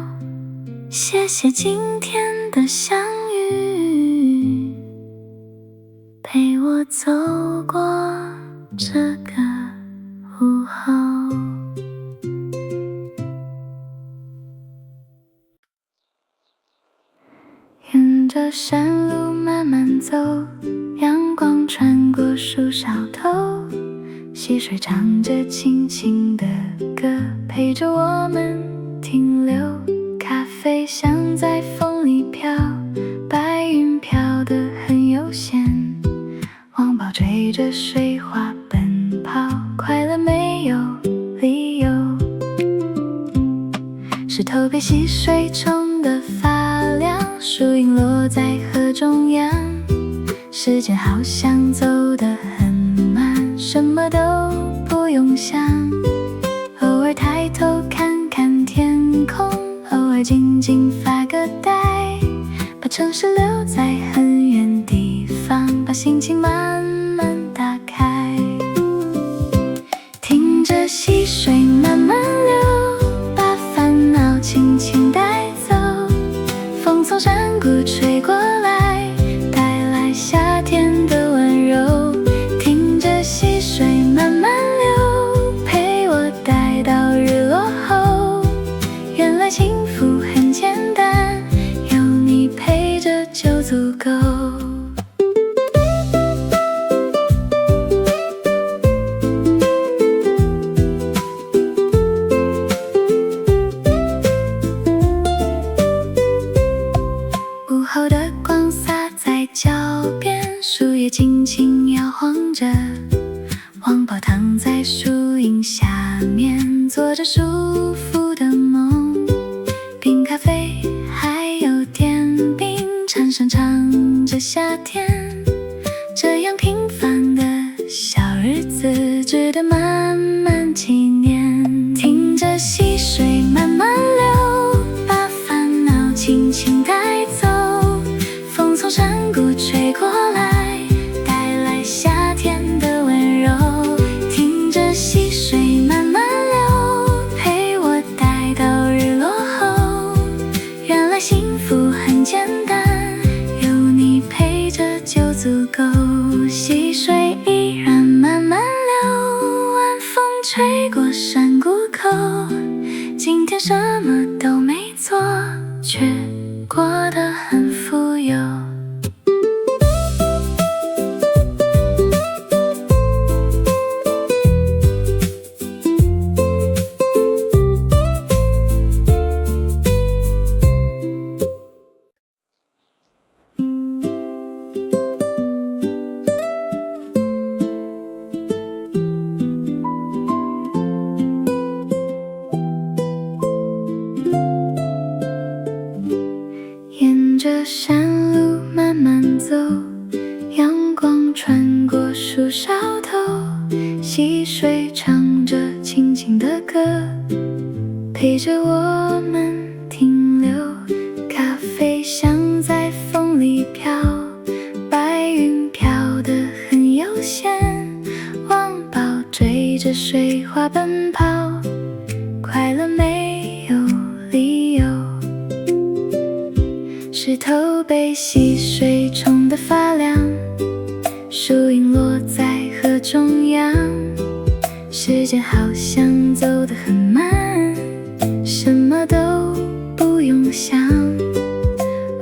谢谢今天的相遇，陪我走过这个午后。沿着山路慢慢走，阳光穿过树梢头，溪水唱着轻轻的歌，陪着我们停留。咖啡香在风里飘，白云飘得很悠闲。王宝追着水花奔跑，快乐没有理由。石头被溪水冲得发亮，树影落在河中央，时间好像走得很慢，什么都不用想，偶尔抬头看看天空，偶尔静静发个呆，把城市留在很远地方，把心情慢慢打开，听着溪水慢慢流，把烦恼轻轻带走，风从山谷吹过来，带来夏天的温柔，听着溪水慢慢流，陪我待到日落后，原来幸福很简单，有你陪着就足够。午后的光洒在脚边，树叶轻轻摇晃着，王宝躺在树荫下面，做着舒服的梦，冰咖啡还有点冰，蝉声唱着夏天，这样平凡的小日子值得慢慢纪念，听着溪水慢慢流，把烦恼轻轻带走，风从山谷吹过来，带来夏天的温柔，听着溪水慢慢流，陪我待到日落后，原来幸福很简单，有你陪着就足够，溪水依然慢慢流，晚风吹过山谷口，今天什么都没做，却过得很富有。沿着山路慢慢走，阳光穿过树梢头，溪水唱着轻轻的歌，陪着我们停留，咖啡香在风里飘，白云飘得很悠闲，王宝追着水花奔跑，快乐没有理由，石头被溪水冲得发亮，树影落在河中央，时间好像走得很慢，什么都不用想，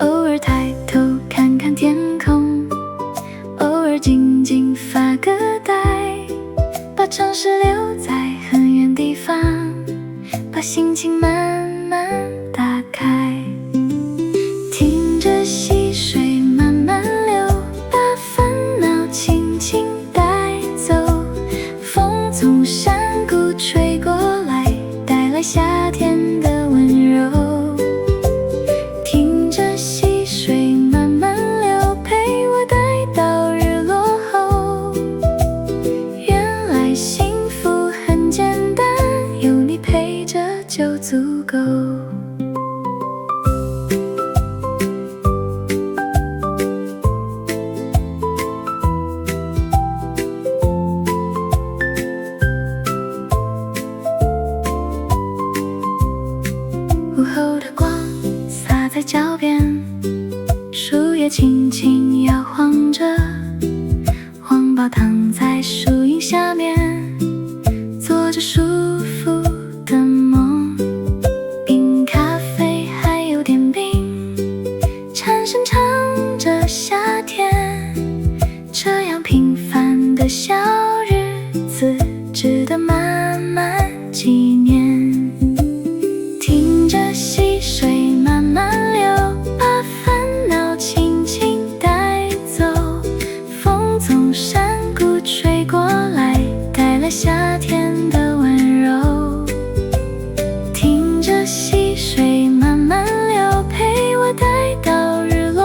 偶尔抬头看看天空，偶尔静静发个呆，把城市留在很远地方，把心情慢慢打开，听着溪水慢慢流，把烦恼轻轻带走，风从山谷吹过来，带来夏天的温柔，听着溪水慢慢流，陪我待到日落后，原来幸福很简单，有你陪着就足够。午后的光洒在脚边，树叶轻轻摇晃着，王宝躺在树荫下面，做着舒服的梦，冰咖啡还有点冰，蝉声唱着夏天，这样平凡的小日子值得慢慢纪念，听着溪水慢慢流，把烦恼轻轻带走，风从山谷吹过来，带来夏天的温柔，听着溪水慢慢流，陪我待到日落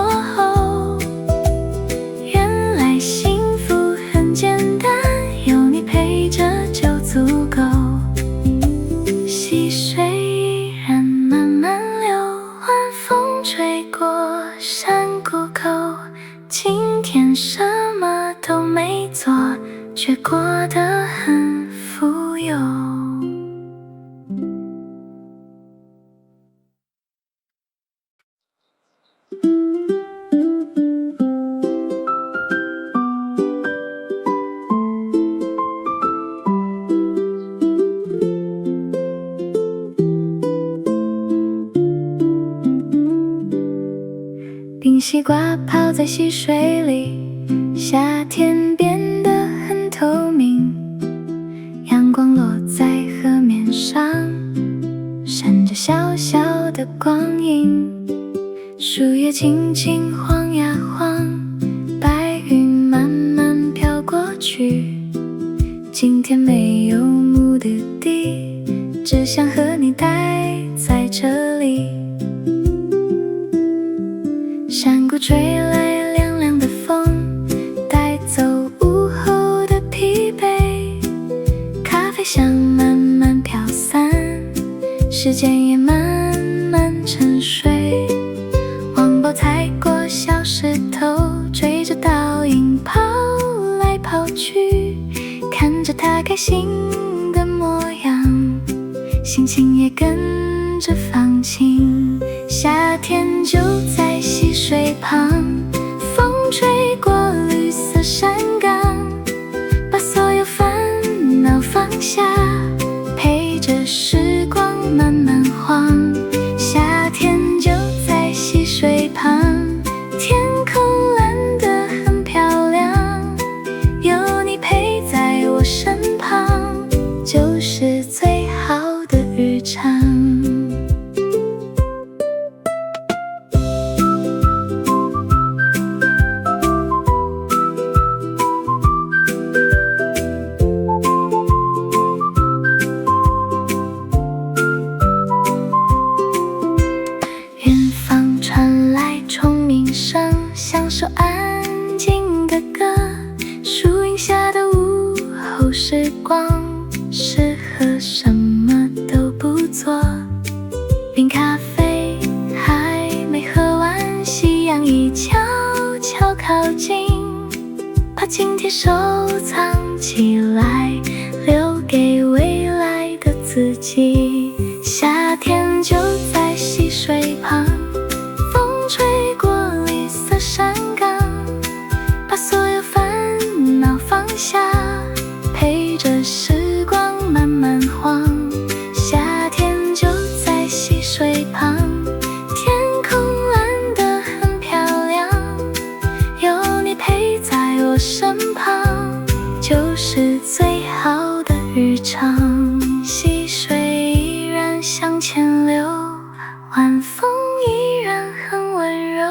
天什么都没做，却过得很富有。冰西瓜泡在溪水里，夏天变得很透明，阳光落在河面上，闪着小小的光影。树叶轻轻晃呀晃，白云慢慢飘过去。今天没有目的地，只想和你待在这里。山谷吹来凉凉的风，带走午后的疲惫，咖啡香慢慢飘散，时间也慢慢沉睡。王宝踩过小石头，追着倒影跑来跑去，看着他开心的模样，心情也跟着放轻。夏天就在溪水旁，风吹过绿色山岗，把所有烦恼放下，陪着时光慢慢晃。夏天就在溪水旁，天空蓝得很漂亮，有你陪在我身旁，就是最好的日常。享受安静的歌，树荫下的午后时光，适合什么都不做。冰咖啡还没喝完，夕阳已悄悄靠近，把今天收藏起来，留给未来的自己。夏天就在溪水旁，风吹过绿色山岗，把所有烦恼放下，陪着时光慢慢晃。夏天就在溪水旁，天空蓝得很漂亮，有你陪在我身旁，就是最好的日常。溪水依然向前流，晚风依然很温柔，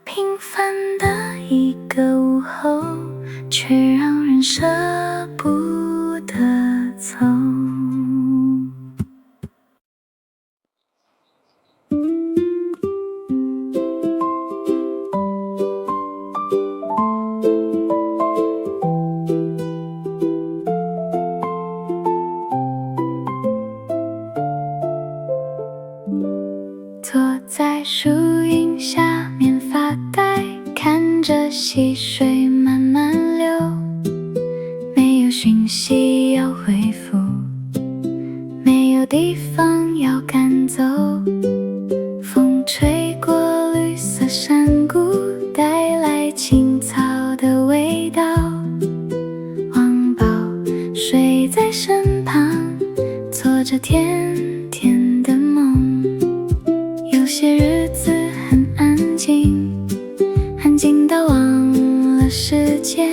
平凡的一个午后，却让人舍不得走。坐在树荫下面发呆，看着溪水慢慢流，没有讯息要回复，没有地方要赶走。风吹过绿色山谷，带来青草的味道。王宝睡在身旁，做着甜甜的梦。有些日子很安静，安静到忘了时间。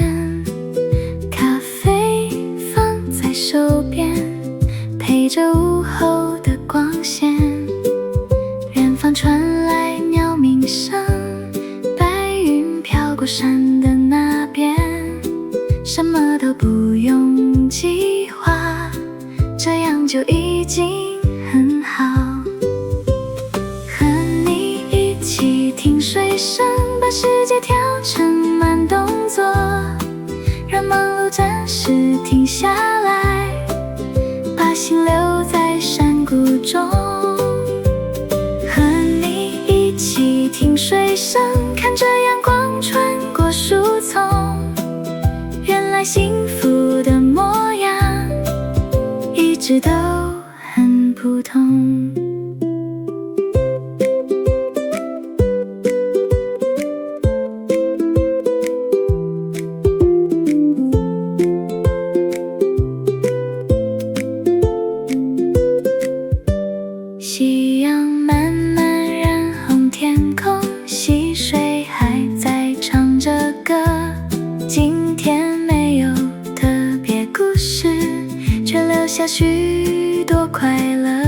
咖啡放在手边，陪着午后的光线。远方传来鸟鸣声，白云飘过山的那边。什么都不用计划，这样就已经很好。听水声，把世界调成慢动作，让忙碌暂时停下来，把心留在山谷中。和你一起听水声，看着阳光穿过树直都很普通。夕阳慢慢染红天空，溪水还在唱着歌。今天没有特别故事，却留下许多快乐。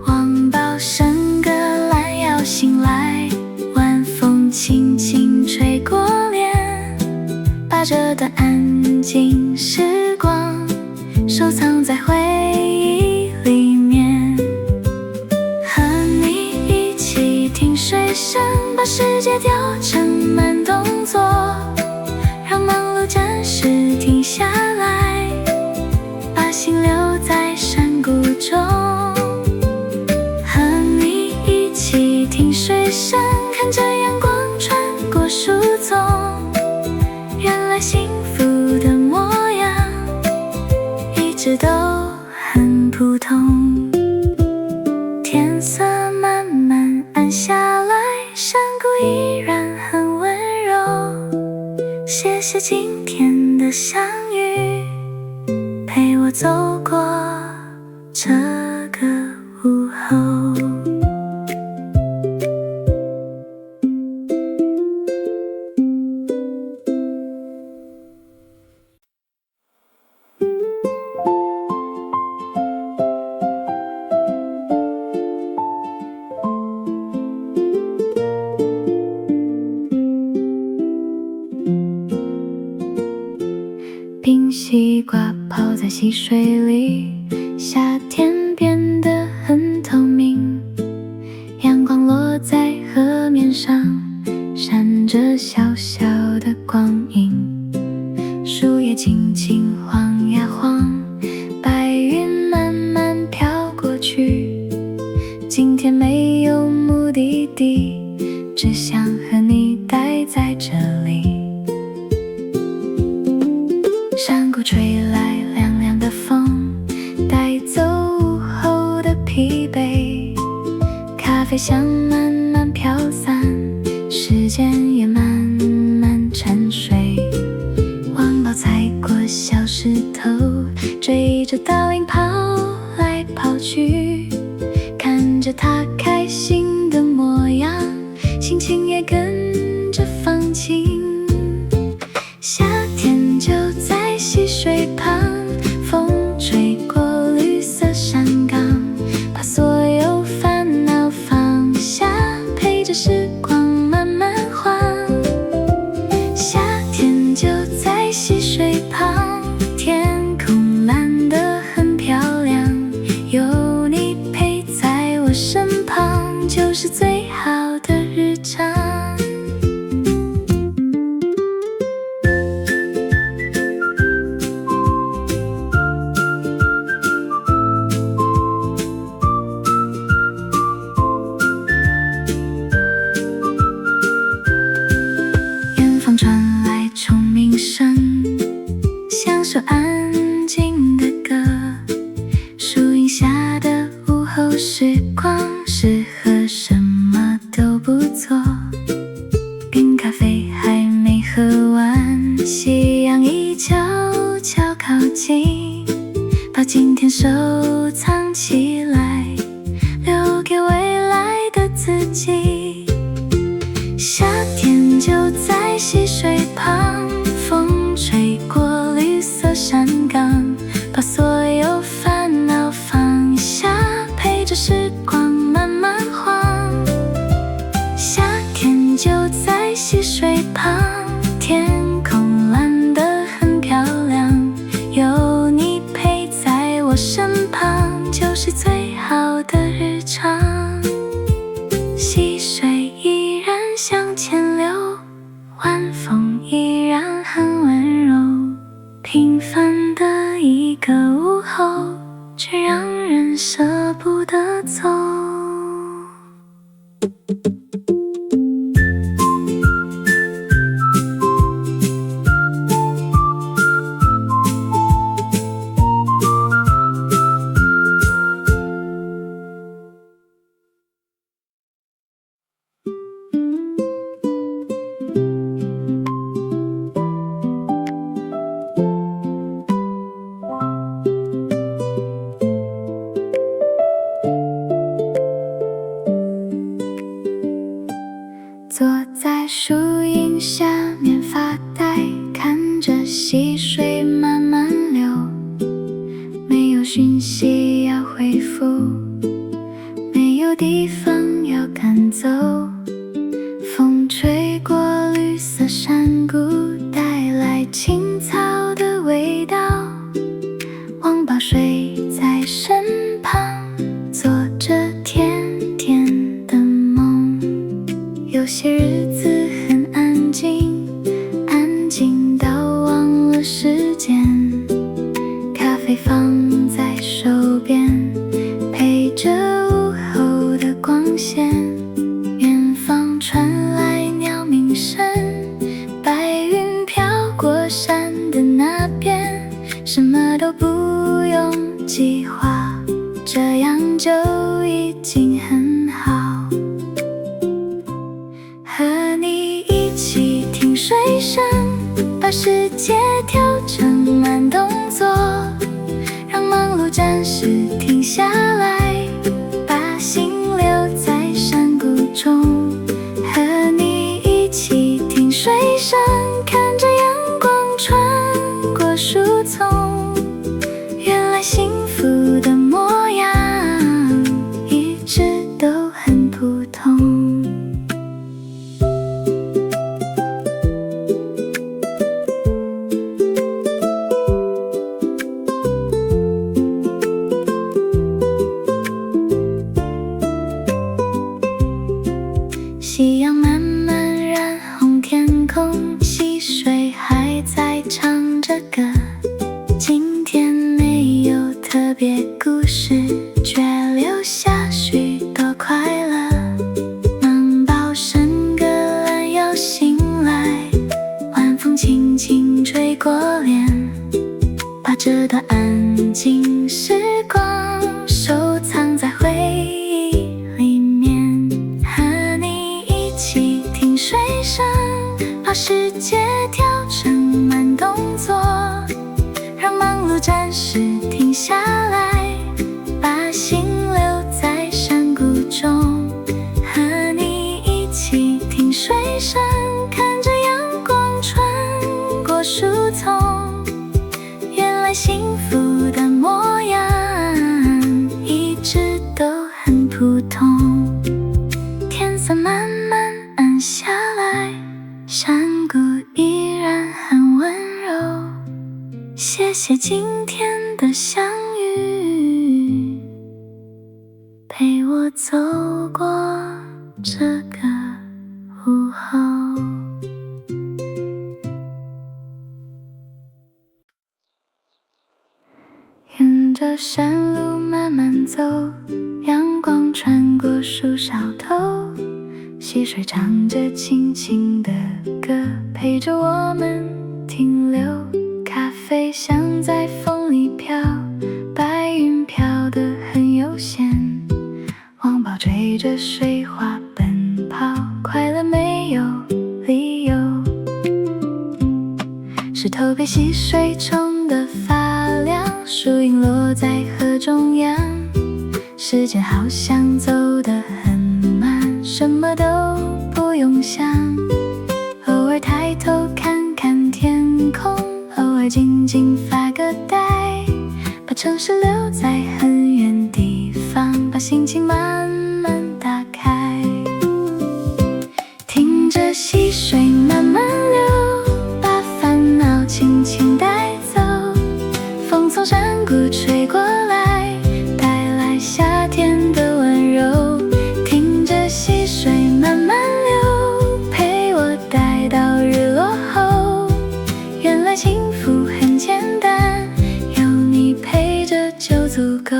忘报笙歌懒腰醒来，晚风轻轻吹过脸，把这段安静时光收藏在回忆里面。和你一起听水声，把世界调成慢动作，让忙碌暂时停下来，把心留在山谷中。和你一起听水声，看着阳光穿过树丛，原来幸福的模样一直都很普通。天色慢慢暗下来，山谷依然很温柔。谢谢今天的相遇，陪我走过这个午后。冰西瓜泡在溪水里，夏天变得很透明。阳光落在河面上，闪着小小的光影。树叶轻轻晃呀晃，白云慢慢飘过去。今天没有目的地，只想和你待在这里。山谷吹来凉凉的风，带走午后的疲惫。咖啡香慢慢飘散，时间也慢慢沉睡。忘报踩过小石头，追着倒影跑来跑去。看着他开心的模样，心情也跟着放轻。夏天就在溪水旁，风吹过绿色山岗，把所有烦恼放下，陪着时光慢慢晃。夏天就在溪水旁，天空蓝得很漂亮，有你陪在我身旁，就是最好的日常。传来虫鸣声，像首安静的歌。树荫下的午后时光，适合什么都不做。冰咖啡还没喝完，夕阳已悄悄靠近，把今天收藏起来，留给未来的自己。夏天就在溪水旁，风吹过绿色山岗，把所有烦恼放下，陪着时光慢慢晃。夏天就在溪水旁，天空蓝得很漂亮，有你陪在我身旁，就是最好的日常。溪水依然向前流，晚风依然很温柔。平凡的一个午后，却让人舍不得走。在树荫下面发呆，看着溪水慢慢流，没有讯息要回复，没有地方要赶走。风吹过绿色山谷，带来青草的味道。王宝睡在身旁，做着甜甜的梦。有些日子很安静，安静到忘了时间。咖啡放在手边，陪着午后的光线。远方传来鸟鸣声，白云飘过山的那边。什么都不用计划，这样就已经很好。和你一起听水声，把世界调成慢动作，让忙碌暂时停下来，把心留在山谷中。和你一起听水声，看着阳光穿过树丛。原来幸福的模样一直都很普通。夕阳慢慢染红天空，溪水还在唱着歌。今天没有特别故事，却留下许多快乐。忙饱伸个懒腰醒来，晚风轻轻吹过脸，把这段安静时光收藏在回忆里面。和你一起听水声，把世界调成慢动作，让忙碌暂时停下来，把心留在山谷中。和你一起听水声，看着阳光穿过树丛。原来幸福的模样一直都很普通。天色慢慢暗下来，山谷依然很温柔。谢谢今天的相遇，陪我走过这个午后。沿着山路慢慢走，阳光穿过树梢头，溪水唱着轻轻的歌，陪着我们停留。咖啡香在风里飘，白云飘得很悠闲。王宝追着水花奔跑，快乐没有理由。石头被溪水冲得发亮，树影落在河中央。时间好像走得很慢，什么都不用想。偶尔抬头看看天空，偶尔静静发个呆，把城市留在很远地方，把心情慢慢打开。听着溪水慢慢流，把烦恼轻轻带走。风从山谷吹过来，带来夏天的温柔。听着溪水慢慢流，陪我待到日落后。原来幸福很简单，有你陪着就足够。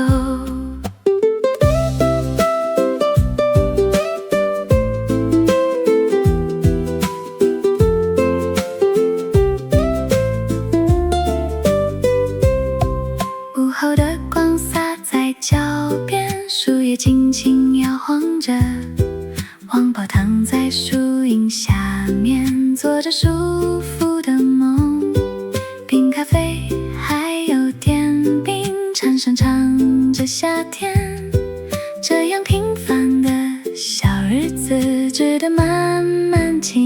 午后的光洒在脚边，树叶轻轻摇晃着。王宝躺在树荫下面，做着舒服的梦。冰咖啡还有点冰，蝉声唱着夏天。这样平凡的小日子，值得慢慢期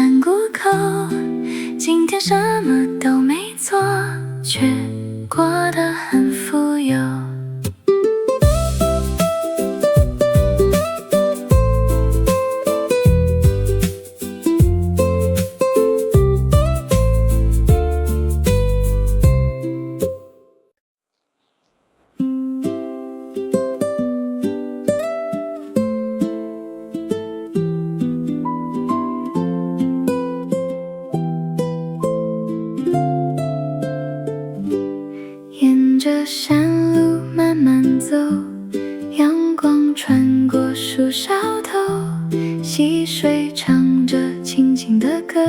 山谷口，今天什么都没做，却过得很富有。沿着山路慢慢走，阳光穿过树梢头，溪水唱着轻轻的歌，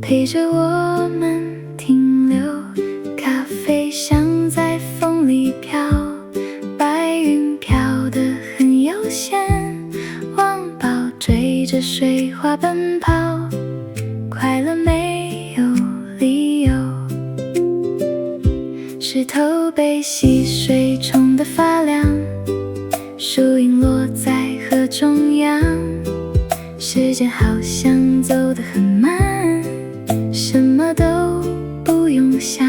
陪着我们停留。咖啡香在风里飘，白云飘得很悠闲，王宝追着水花奔跑，快乐没有理由。石头被溪水冲得发亮，树影落在河中央，时间好像走得很慢，什么都不用想，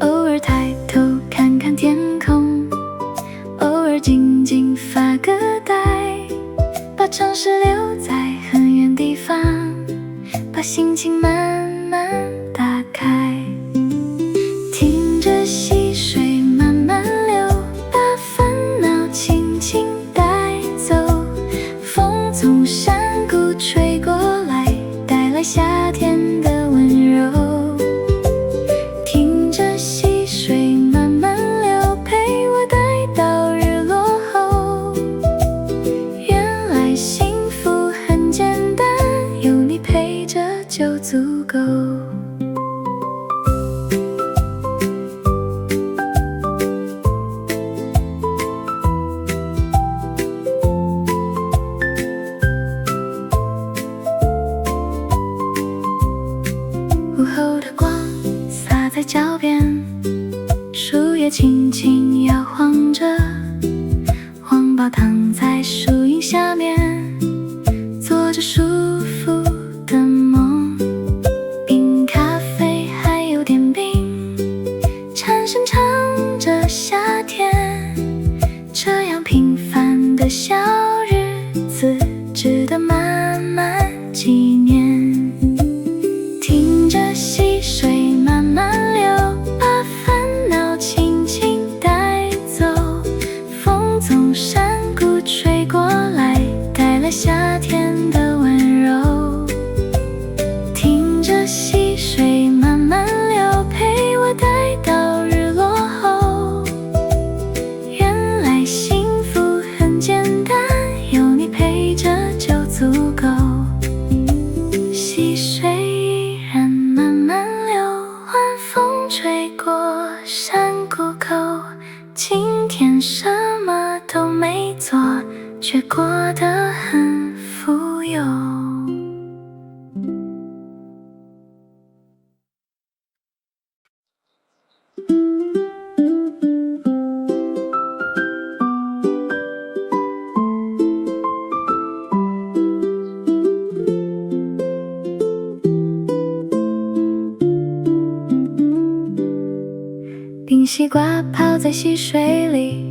偶尔抬头看看天空，偶尔静静发个呆，把城市留在很远地方，把心情慢慢打开。听着溪水慢慢流，把烦恼轻轻带走，风从山谷吹过来，带来夏天的温柔。听着溪水慢慢流，陪我待到日落后。原来幸福很简单，有你陪着就足够。午后的光洒在脚边，树叶轻轻摇晃着，黄宝躺在树荫下面，做着舒服的梦。冰咖啡还有点冰，蝉声唱着夏天，这样平凡的小日子值得慢慢纪念。听着溪水慢慢流，把烦恼轻轻带走，风从山谷吹过来，带来夏天的温柔。听着溪水慢慢流，陪我待到日落后。原来幸福很简单，有你陪着就足够。溪水依然慢慢流，晚风吹过山谷口，今天什么都没做，却过得很富有。冰西瓜泡在溪水里，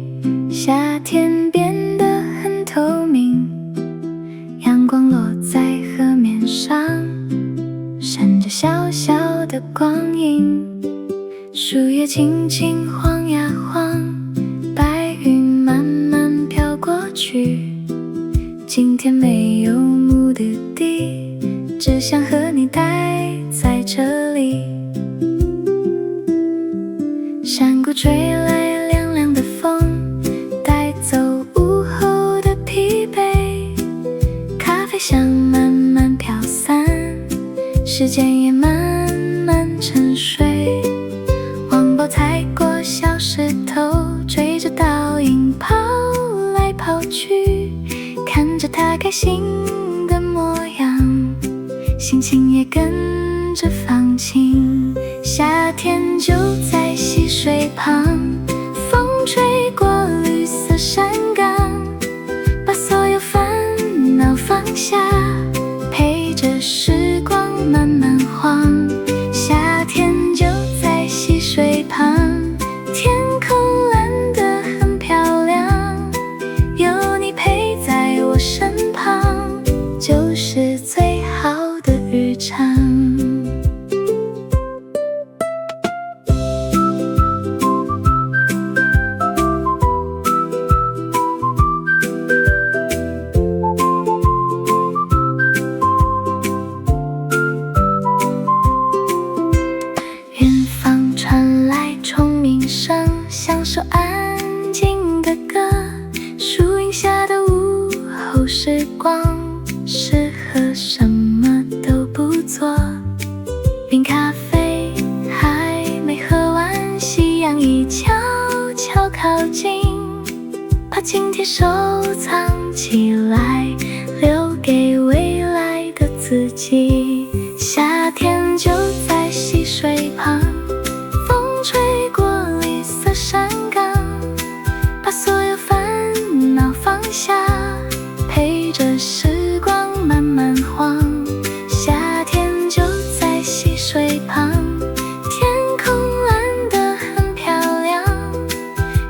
夏天变得很透明，阳光落在河面上，闪着小小的光影。树叶轻轻晃呀晃，白云慢慢飘过去。今天没有目的地，只想和你待在这里。山谷吹来凉凉的风，带走午后的疲惫，咖啡香慢慢飘散，时间也慢慢沉睡。王宝踩过小石头，追着倒影跑来跑去，看着他开心的模样，心情也跟着放轻。夏天就在溪水旁，风吹过绿色山岗，把所有烦恼放下，陪着时光慢慢晃。夏天就在溪水旁，天空蓝得很漂亮，有你陪在我身旁，就是最好的日常。享受安静的歌，树荫下的午后时光，适合什么都不做。冰咖啡还没喝完，夕阳已悄悄靠近，把今天收藏起来，留给未来的自己。夏天就在溪水旁，风吹过山岗，把所有烦恼放下，陪着时光慢慢晃。夏天就在溪水旁，天空蓝得很漂亮，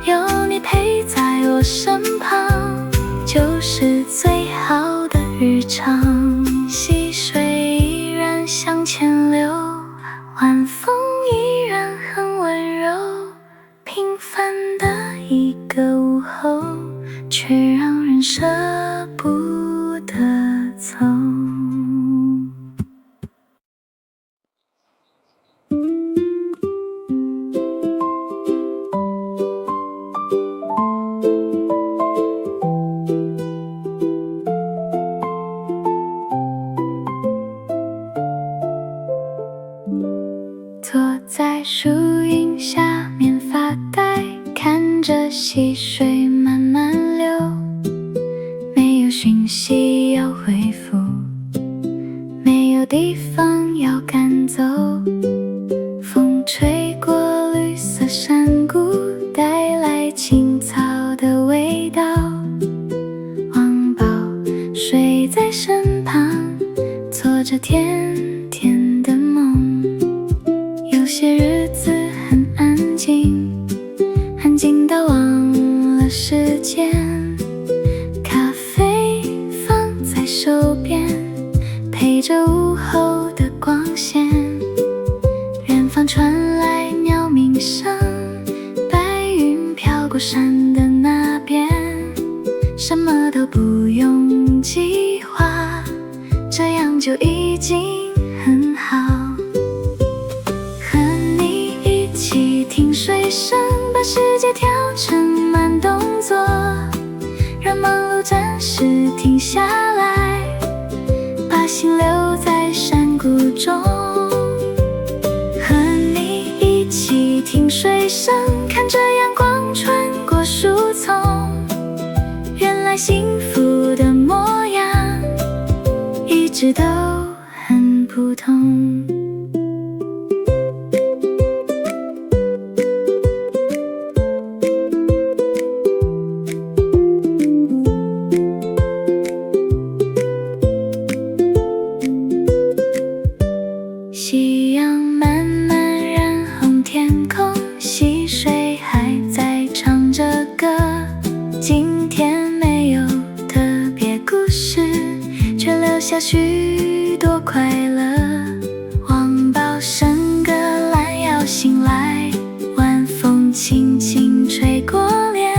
有你陪在我身旁，就是最好的日常。溪水依然向前流，晚风依然很温柔，平凡的一个午后，却让人舍不得走。坐在树荫下面发呆，看着溪水慢慢流，没有讯息要回复，没有地方要赶走。风吹过绿色山谷，带来青草的味道。王宝睡在身旁，做着甜甜的梦。有些日子很安静，安静到忘了时间。咖啡放在手边，陪着午后的光线。远方传来鸟鸣声，白云飘过山的那边。什么都不用计划，这样就已经很好。听水声，把世界调成慢动作，让忙碌暂时停下来，把心留在山谷中。和你一起听水声，看着阳光穿过树丛，原来幸福的模样一直都很普通。夕阳慢慢染红天空，溪水还在唱着歌。今天没有特别故事，却留下许多快乐。王宝伸个懒腰醒来，晚风轻轻吹过脸，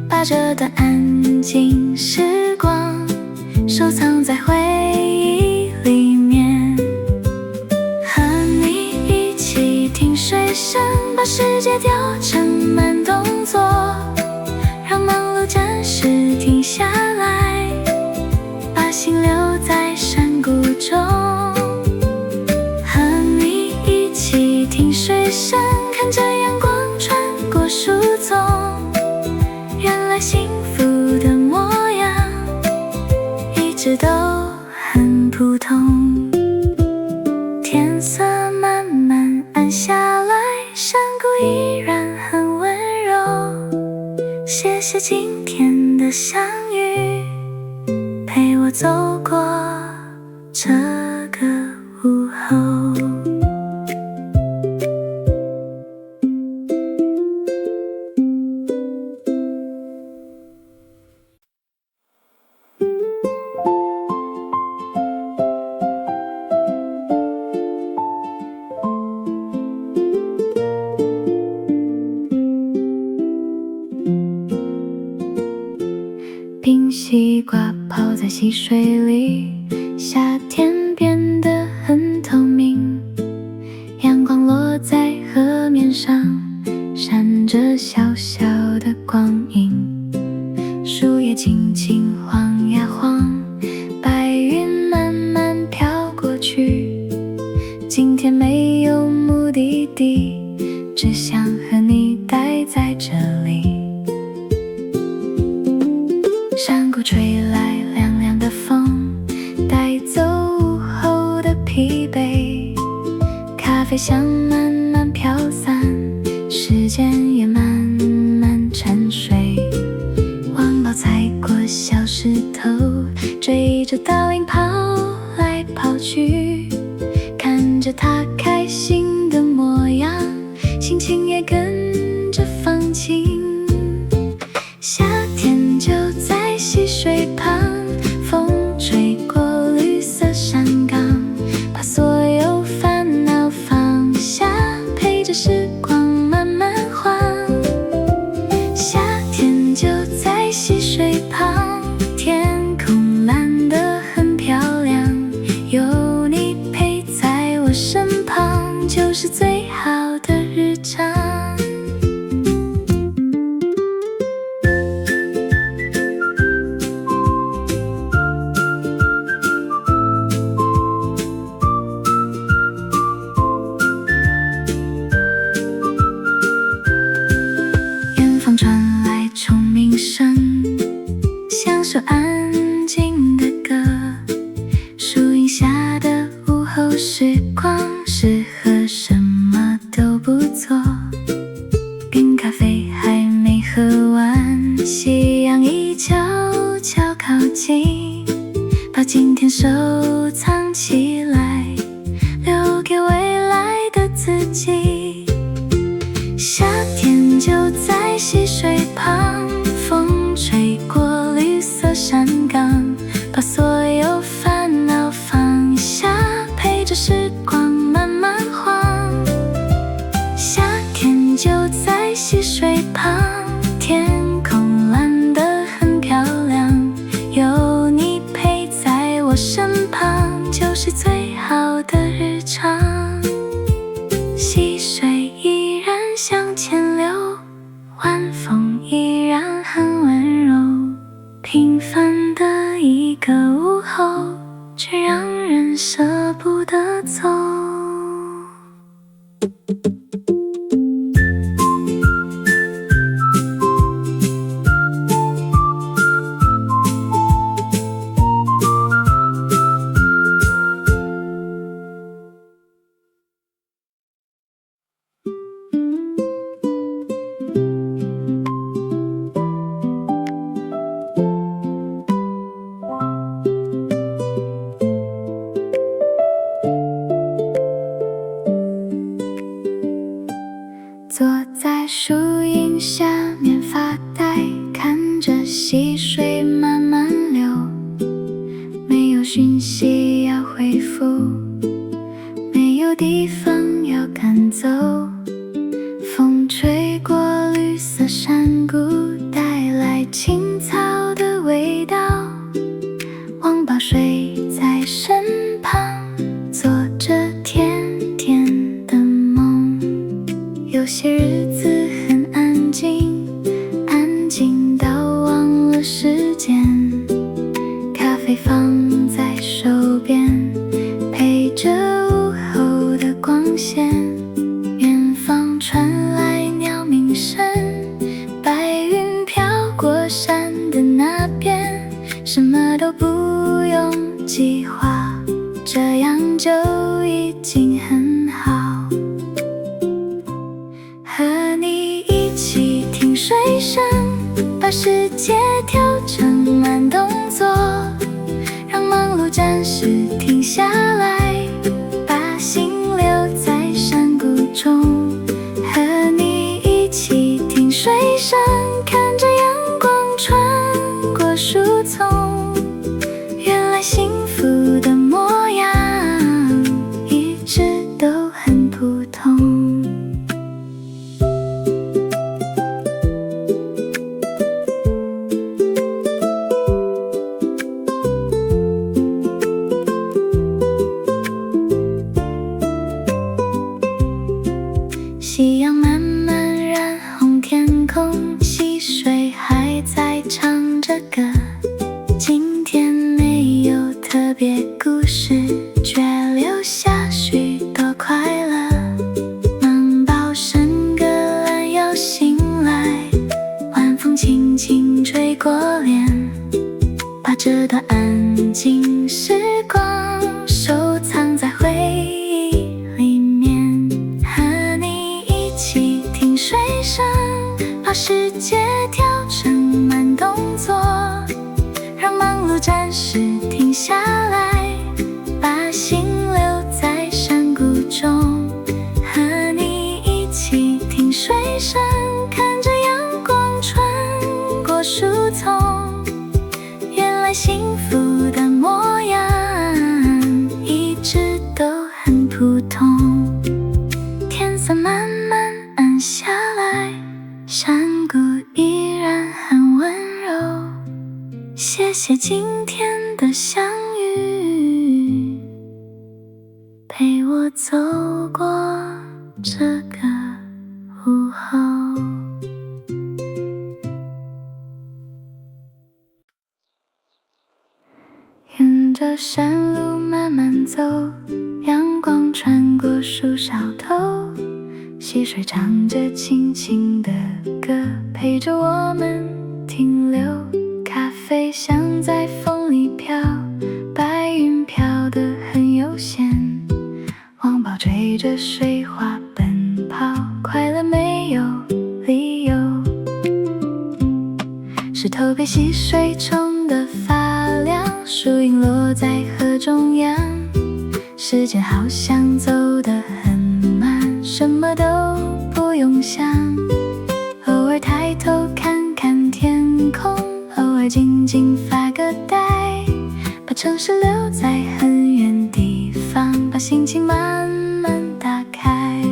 把这段安静时光收藏在回忆里面。水声把世界调成慢动作，让忙碌暂时停下来，把心留在山谷中。和你一起听水声，看着阳光穿过树丛，原来幸福的模样一直都很普通。天色慢慢暗下来，山谷依然很温柔。谢谢今天的相遇，陪我走过这个午后。冰西瓜泡在溪水里，夏天变得很透明。阳光落在河面上，闪着小小的光影。树叶轻轻晃呀晃，白云慢慢飘过去。今天没有目的地，只想和你待在这里。山谷吹来凉凉的风，带走午后的疲惫。咖啡香慢慢飘散，时间也慢慢沉睡。王宝踩过小石头，追着倒影跑来跑去。看着他开心的模样，心情也跟着放轻。夏天就在溪水旁，风吹过绿色山岗，把所有烦恼放下，陪着时光慢慢晃。夏天就在溪水旁，天空蓝得很漂亮，有你陪在我身旁，就是最好的日常。传来虫鸣声，像首安静的歌。树荫下的午后时光，适合什么都不做。冰咖啡还没喝完，夕阳已悄悄靠近，把今天收藏起来，留给未来的自己。夏天就在溪水旁，风吹过绿色山岗，把所有烦恼放下，陪着时光慢慢晃。夏天就在溪水旁，天空蓝得很漂亮，有你陪在我身旁，就是最好的日常。溪水依然向前流，晚风依然很温柔。平凡的一个午后，却让人舍不得走。坐在树荫下面发呆，看着溪水慢慢流，没有讯息要回复，没有地方要赶走。风吹过绿色山谷，带来青草的味道。王宝睡在身旁，做着甜甜的梦。有些日子很安静，安静到忘了时间。咖啡放在手边，陪着午后的光线。远方传来鸟鸣声，白云飘过山的那边。什么都不用计划，这样就已经很好。和你一起听水声，把世界调成慢动作，让忙碌暂时停下来，把心留在山谷中，和你一起听水声，看着阳光穿过树丛。原来幸福的模样一直都很普通。夕阳慢慢染红天空，溪水还在唱着歌。今天没有特别故事，却留下许多快乐。忙饱伸个懒腰醒来，晚风轻轻吹过脸，把这段安静时光收藏在回忆里面。和你一起听水声，把世界调成慢动作，让忙碌暂时停下来，把心留在山谷中。和你一起听水声，看着阳光穿过树丛。原来幸福的模样一直都很普通。天色慢慢暗下来，山谷依然很温柔。谢谢今天的相遇，陪我走过这个午后。沿着山路慢慢走，阳光穿过树梢头，溪水唱着轻轻的歌，陪着我们停留。咖啡香在风里飘，白云飘得很悠闲，网宝追着水花奔跑，快乐没有理由。石头被溪水冲得发亮，树影落在河中央，时间好像走得很慢，什么都不用想。偶尔抬头看看天空，偶尔静静发个呆，把城市留在很远地方，把心情慢慢打开。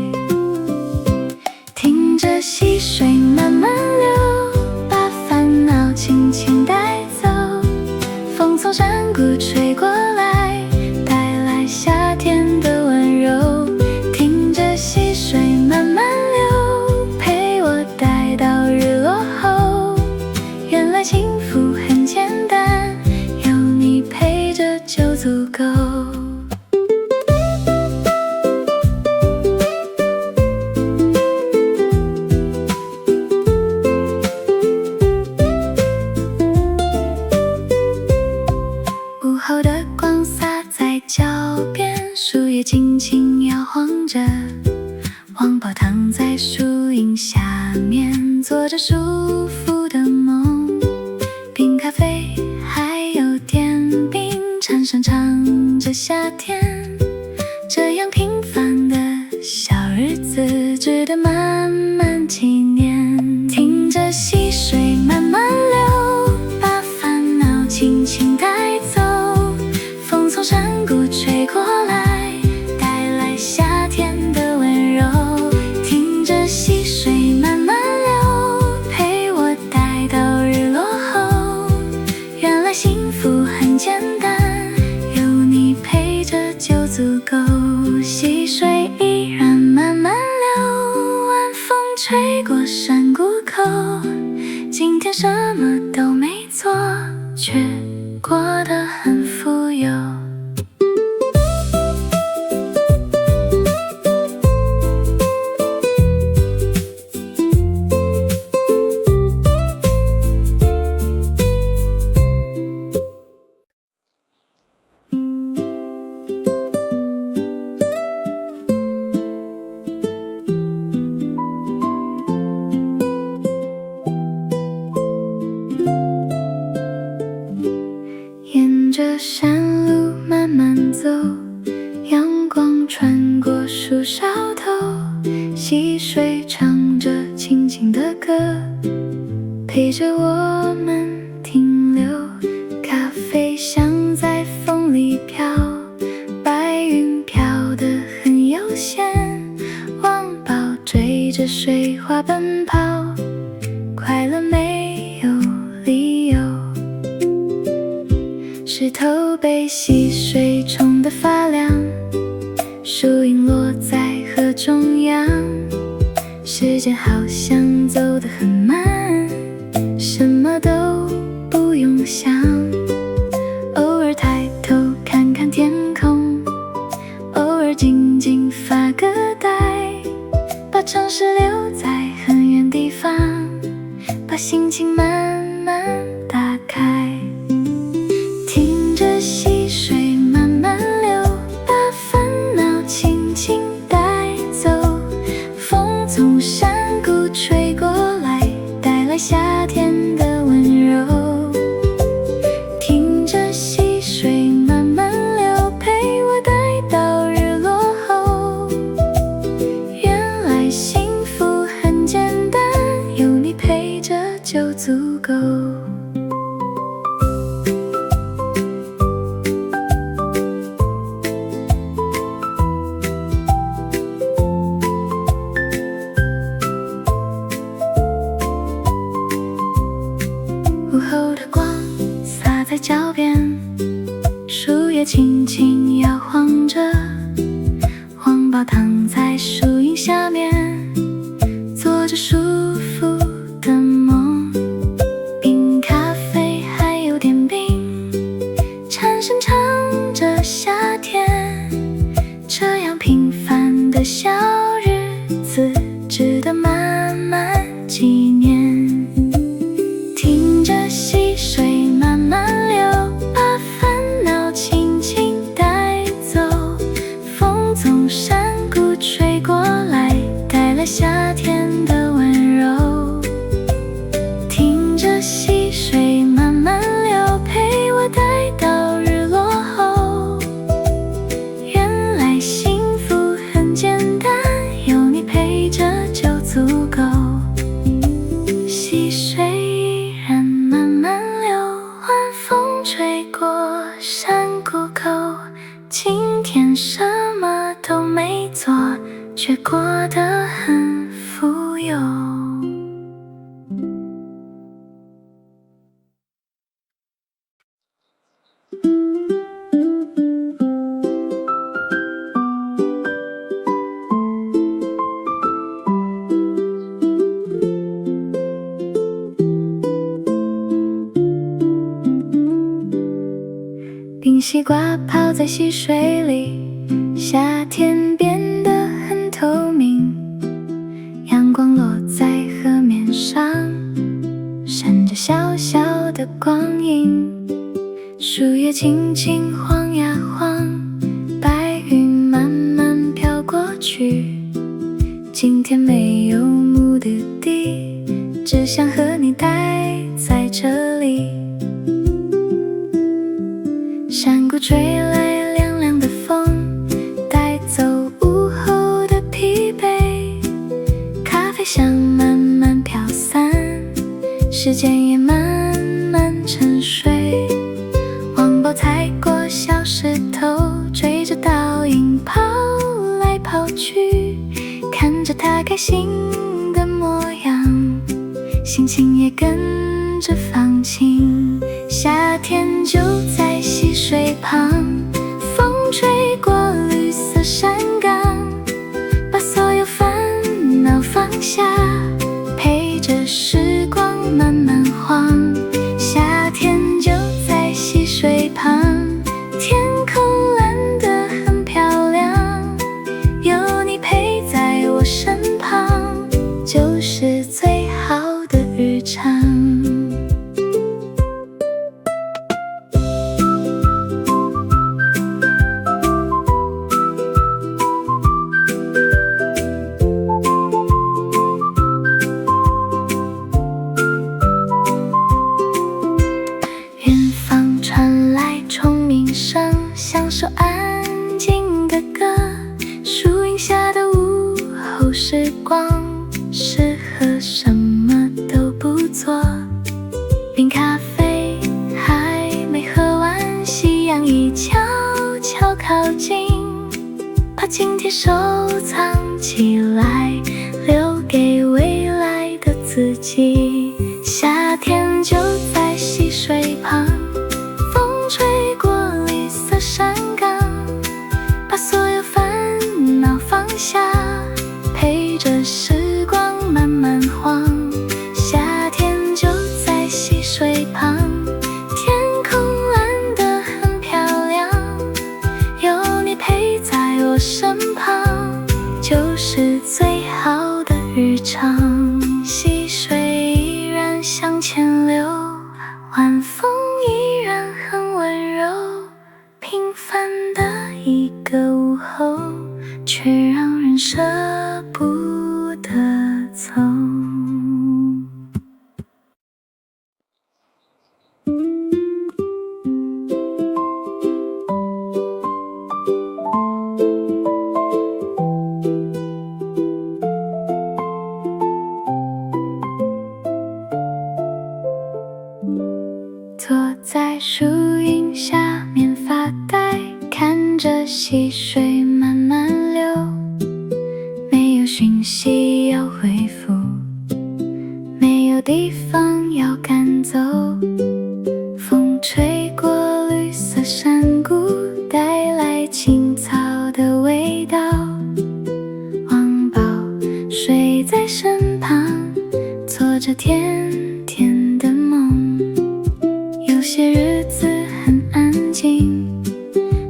听着溪水慢慢流，把烦恼轻轻带走，风从山谷吹过来，带来夏天的温柔。听着溪水慢慢流，陪我待到日落后。原来幸福很简单，有你陪着就足够。午后的光洒在脚边，树叶轻轻摇晃着，网宝躺在树荫下面，做着舒服的梦。冰咖啡还有点冰，蝉声唱着夏天，这样平凡的小日子值得慢慢纪念。听着溪水慢慢流，把烦恼轻轻带走，风从山谷吹过来，带来夏天的温柔。听着溪水慢慢流，陪我待到日落后。原来幸福很简单，有你陪着就风穿过树梢头，溪水唱着轻轻的歌，陪着我们停留。咖啡香在风里飘，白云飘得很悠闲，王宝追着水花奔跑，快乐没有理由。石头被溪水冲得发亮，树影落在河中央，时间好像走得很慢，什么都不用想，偶尔抬头看看天空，偶尔静静发个呆，把城市留在很远地方，把心情慢慢打开。听着溪水慢慢流，把烦恼轻轻带走，风从山谷吹过来，带来夏天的温柔。听着溪水慢慢流，陪我待到日落后。原来幸福很简单，有你陪着就足够。午后的光洒在脚边，树叶轻轻摇晃着，黄宝躺在树荫下面，做着舒服的梦。冰咖啡还有点冰，蝉声唱着夏天，这样平凡的小日子值得慢慢纪念。听着溪水慢慢流，把烦恼轻轻带走，风从山谷吹过来，带来夏天的温柔。听着溪水慢慢流，陪我待到日落后。原来幸福很简单，有你陪着就足够。溪水依然慢慢流，晚风吹过山谷口，今天什么都没做，却过得很富有。冰西瓜泡在溪水里，夏天变得很透明，阳光落在河面上，闪着小小的光影。树叶轻轻晃呀晃，白云慢慢飘过去。今天没有目的地，只想和你待在这里。山谷吹来凉凉的风，带走午后的疲惫，咖啡香慢慢飘散，时间也慢慢沉睡。王宝踩过小石头，追着倒影跑来跑去，看着他开心的模样，心情也跟着放轻。夏天就在溪水旁，风吹过绿色山岗，把所有烦恼放下，陪着时光慢慢晃。夏天就在溪水旁，天空蓝得很漂亮，有你陪在我身旁，就是最好的日常。要靠近，把今天收藏起来，留给未来的自己。夏天就在溪水旁，风吹过绿色山岗，把所有烦恼放下，陪着时光慢慢晃。夏天就在溪水旁，天空蓝得很漂亮，有你陪在我身旁，就是最好的日常。溪水依然向前流，晚风依然很温柔，平凡的一个午后，却让人舍不得走。坐在树荫下面发呆，看着溪水慢慢流，没有讯息要回复，没有地方要赶走。风吹过绿色山谷，带来青草的味道。王宝睡在身旁，做着甜甜的梦。有些日子很安静，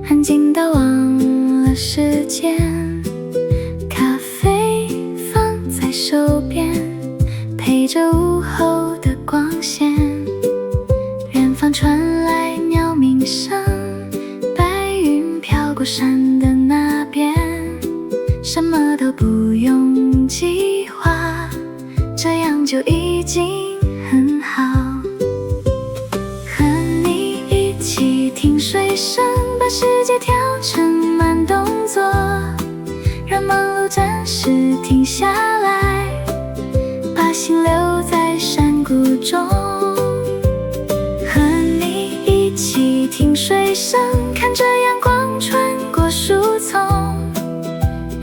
安静到忘了时间。咖啡放在手边，陪着午后的光线。远方传来鸟鸣声，白云飘过山的那边。什么都不用计划，这样就已经很好。听水声，把世界调成慢动作，让忙碌暂时停下来，把心留在山谷中。和你一起听水声，看着阳光穿过树丛，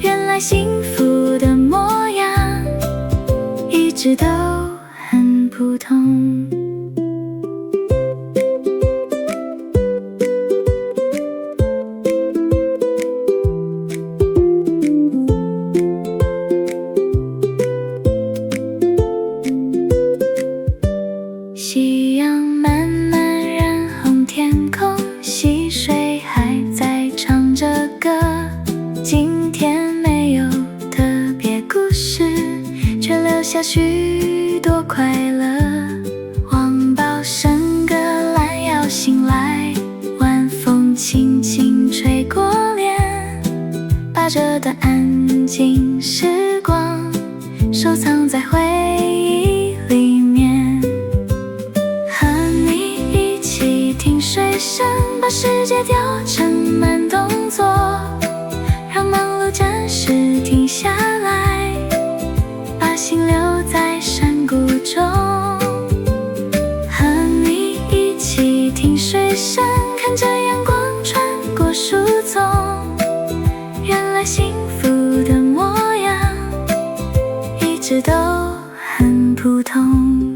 原来幸福的模样一直都很普通。夕阳慢慢染红天空，溪水还在唱着歌。今天没有特别故事，却留下许多快乐。王宝伸个懒腰醒来，晚风轻轻吹过脸，把这段安静时光收藏在回忆里面。水声把世界调成慢动作，让忙碌暂时停下来，把心留在山谷中。和你一起听水声，看着阳光穿过树丛，原来幸福的模样一直都很普通。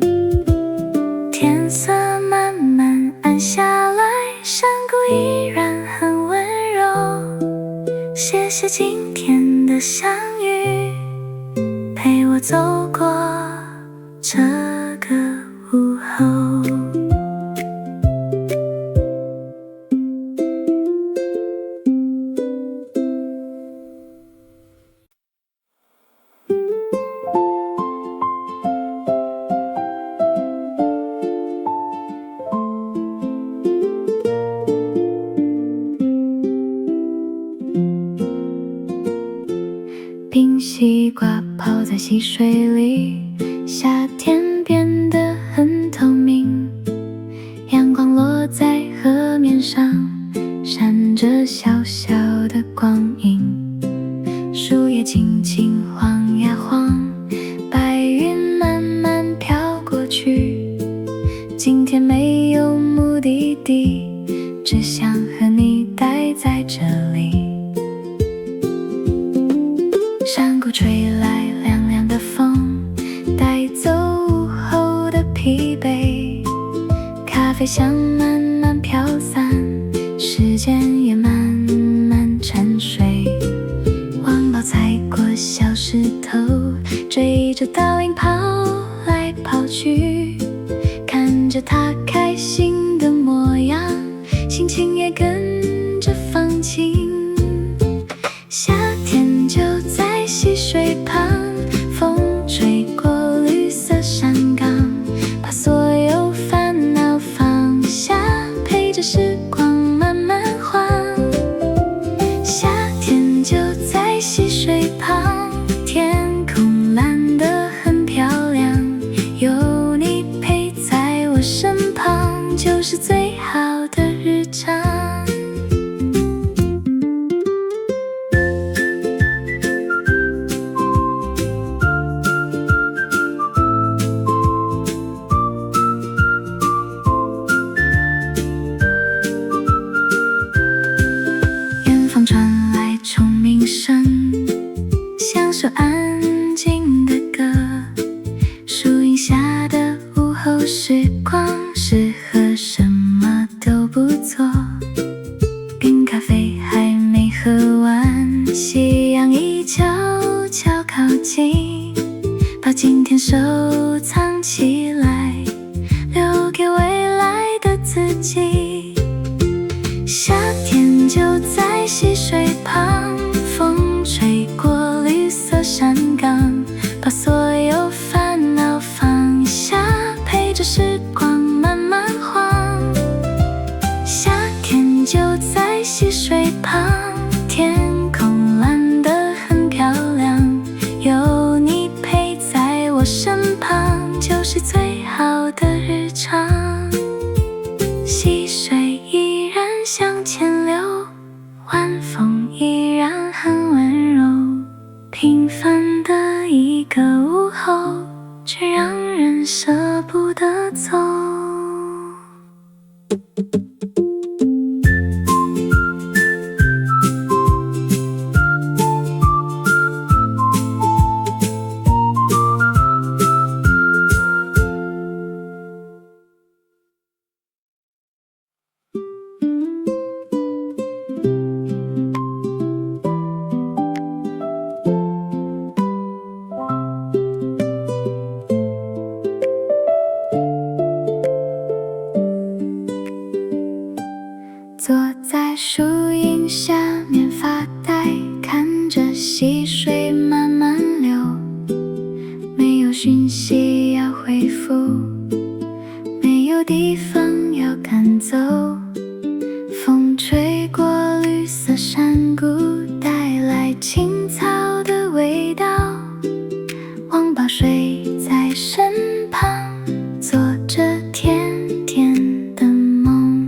天色慢慢暗下来，山谷依然很温柔。谢谢今天的相遇，陪我走过这个午后。冰西瓜泡在溪水里，夏天变得很透明。阳光落在河面上，闪着小小的光影。树叶轻轻晃呀晃，白云慢慢飘过去。今天没有目的地，只想和你待在这里。里。山谷吹来凉凉的风，带走午后的疲惫，咖啡香慢慢飘散，时间也慢慢沉睡。王宝踩过小石头，追着倒影跑来跑去，看着他开心的模样，心情也跟着放轻。夏天就在溪水旁，风吹过绿色山岗，把所有烦恼放下，陪着时光慢慢晃。夏天就在溪水旁，天空蓝得很漂亮，有你陪在我身旁，就是最好的日常。远方传来虫鸣声，像首安静的歌，树荫下的午后时光，适合什么都不做。冰咖啡还没喝完，夕阳已悄悄靠近，把今天收藏起来，留给未来的自己。夏天就在溪水旁，风吹过绿色山岗，把所有烦恼放下，陪着时光慢慢晃。夏天就在溪水旁，天空蓝得很漂亮，有你陪在我身旁，就是最好的日常。溪水依然向前流，晚风依然很温柔，平凡的一个午后，却让人舍不得走。坐在树荫下面发呆，看着溪水慢慢流，没有讯息要回复，没有地方要赶走。风吹过绿色山谷，带来青草的味道。王宝睡在身旁，做着甜甜的梦。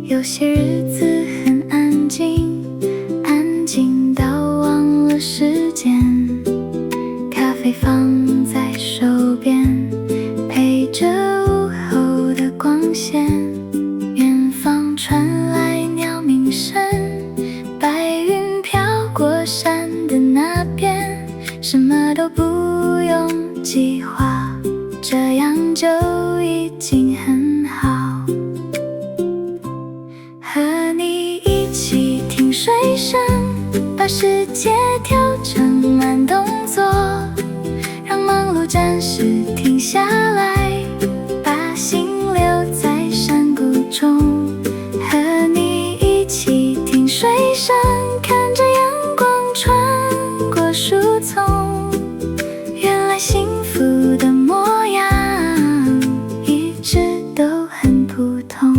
有些日子很安静，安静到忘了时间。咖啡放在手边，陪着午后的光线。远方传来鸟鸣声，白云飘过山的那边。什么都不用计划，这样就已经很好。和你一起听水声，把世界调整慢动作，让忙碌暂时停下来，把心留在山谷中。和你一起听水声，看着阳光穿过树丛，原来幸福的模样一直都很普通。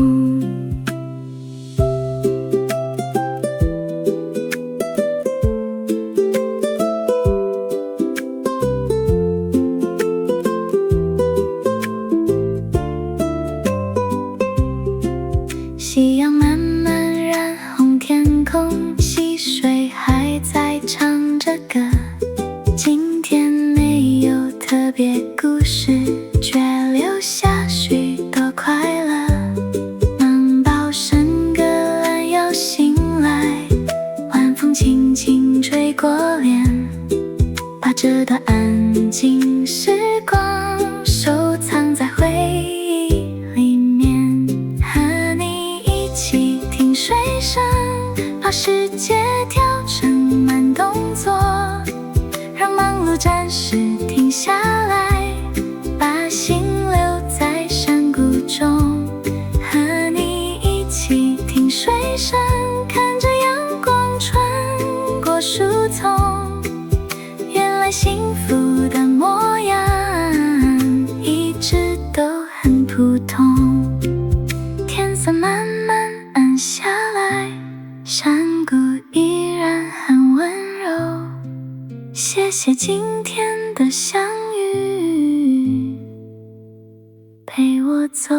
夕阳慢慢染红天空，溪水风轻轻吹过脸，把这段安静时光收藏在回忆里面，和你一起听水声，把世界调成慢动作，让忙碌暂时停下来，把心留在山谷中，和你一起听水声，看着阳光穿过树丛，原来幸福的模样一直都很普通。天色慢慢暗下来，山谷依然很温柔，谢谢今天的相遇，陪我走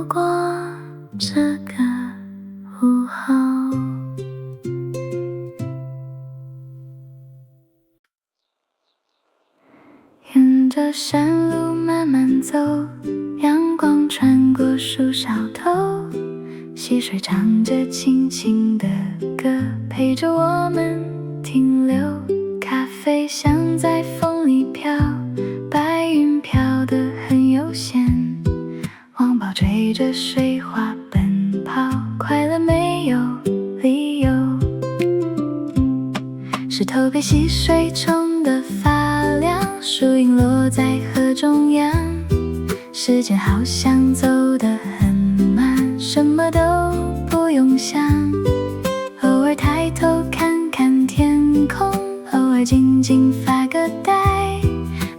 过这个午后。沿着山路慢慢走，阳光穿过树梢头，溪水唱着轻轻的歌，陪着我们停留。咖啡香在风里飘，白云飘得很悠闲，网宝追着水花奔跑，快乐没有理由。石头被溪水冲得发亮，树影落在河中央，时间好像走得很慢，什么都不用想，偶尔抬头看看天空，偶尔静静发个呆，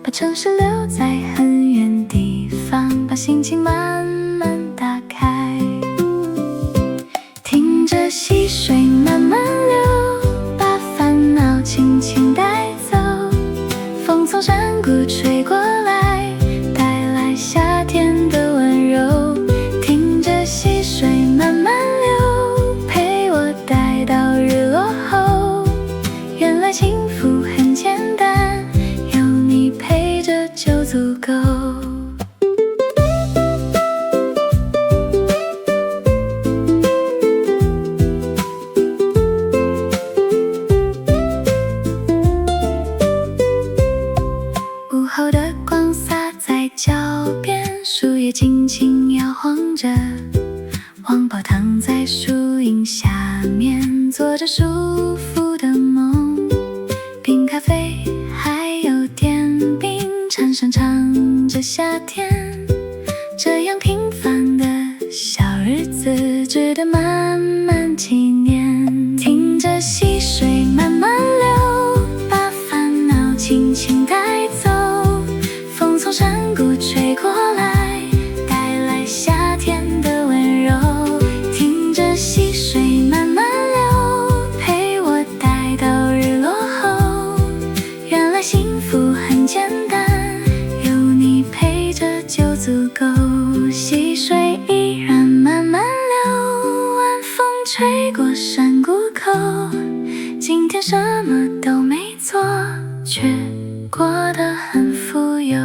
把城市留在很远地方，把心情慢慢打开，听着溪水慢慢流，把烦恼轻轻带走，风从山谷吹过来，带来夏天的温柔，听着溪水慢慢流，陪我待到日落后，原来幸福很简单，有你陪着就足够。午后的光洒在脚边，树叶轻轻摇晃着，网宝躺在树荫下面，做着舒服的梦，冰咖啡还有点冰，蝉声唱着夏天，这样平凡的小日子值得慢慢纪念，听着溪水慢慢流，把烦恼轻轻带走，风从山谷吹过来，带来夏天的温柔，听着溪水慢慢流，陪我待到日落后，原来幸福很简单，有你陪着就足够。溪水依然慢慢流，晚风吹过山谷口，今天什么都没做，却过得很富有。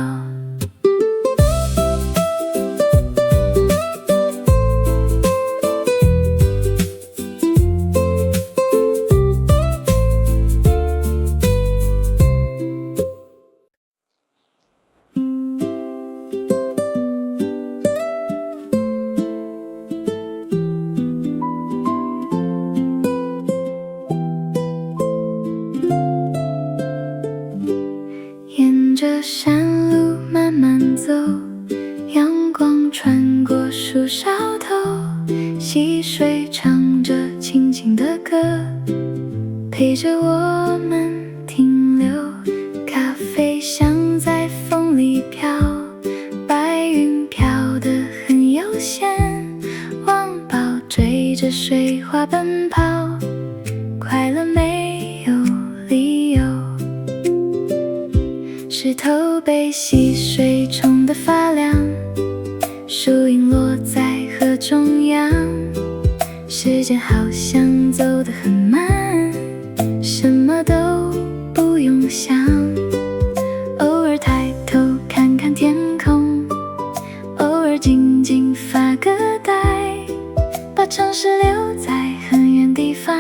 沿着山路慢慢走，阳光穿过树梢头，溪水唱着轻轻的歌，陪着我们停留。咖啡香在风里飘，白云飘得很悠闲，网宝追着水花奔跑，快乐没有理由。石头被溪水冲得发亮，树影落在河中央，时间好像走得很慢，什么都不用想，偶尔抬头看看天空，偶尔静静发个呆，把城市留在很远地方，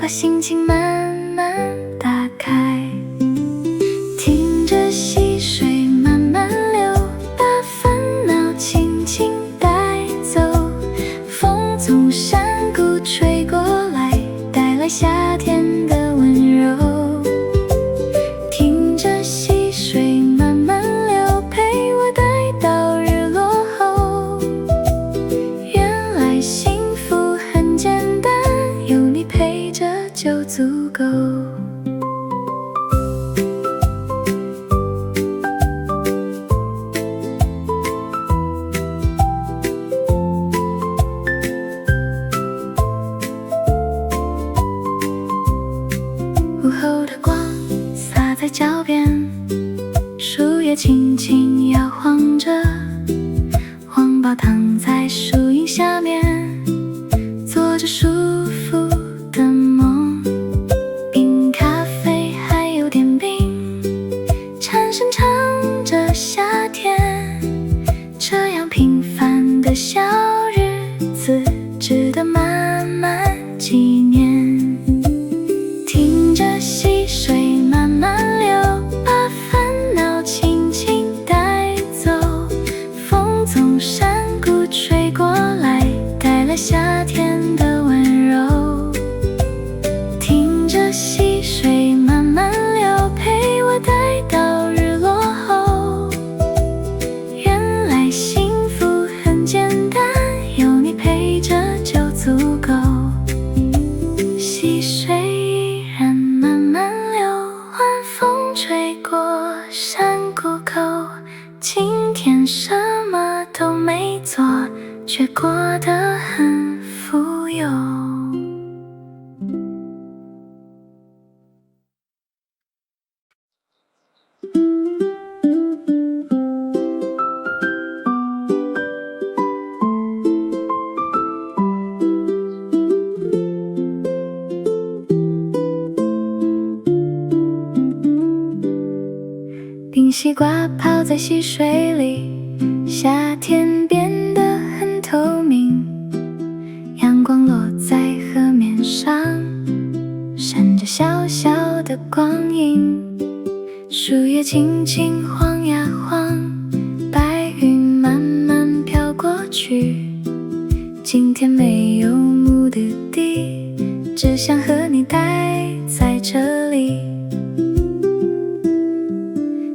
把心情慢慢打开，听着溪水慢慢流，把烦恼轻轻带走。风从山谷吹过来，带来夏天的温柔。听着溪水慢慢流，陪我待到日落后。原来幸福很简单，有你陪着就足够。午后的光洒在脚边，树叶轻轻摇晃着，黄宝躺在树荫下面，做着舒服的梦。冰咖啡还有点冰，蝉声唱着夏天，这样平凡的小日子值得慢慢纪念。听着溪水慢慢流，把烦恼轻轻带走。风从山谷吹过来，带来夏天的温柔。听着溪水慢慢流，陪我待到日落后。原来幸福很简单，有你陪着就足够。溪水依然慢慢流，晚风吹过山谷口。今天什么都没做，却过得很富有。冰西瓜泡在溪水里，夏天变得很透明。阳光落在河面上，闪着小小的光影。树叶轻轻晃呀晃，白云慢慢飘过去。今天没有目的地，只想和你待在这里。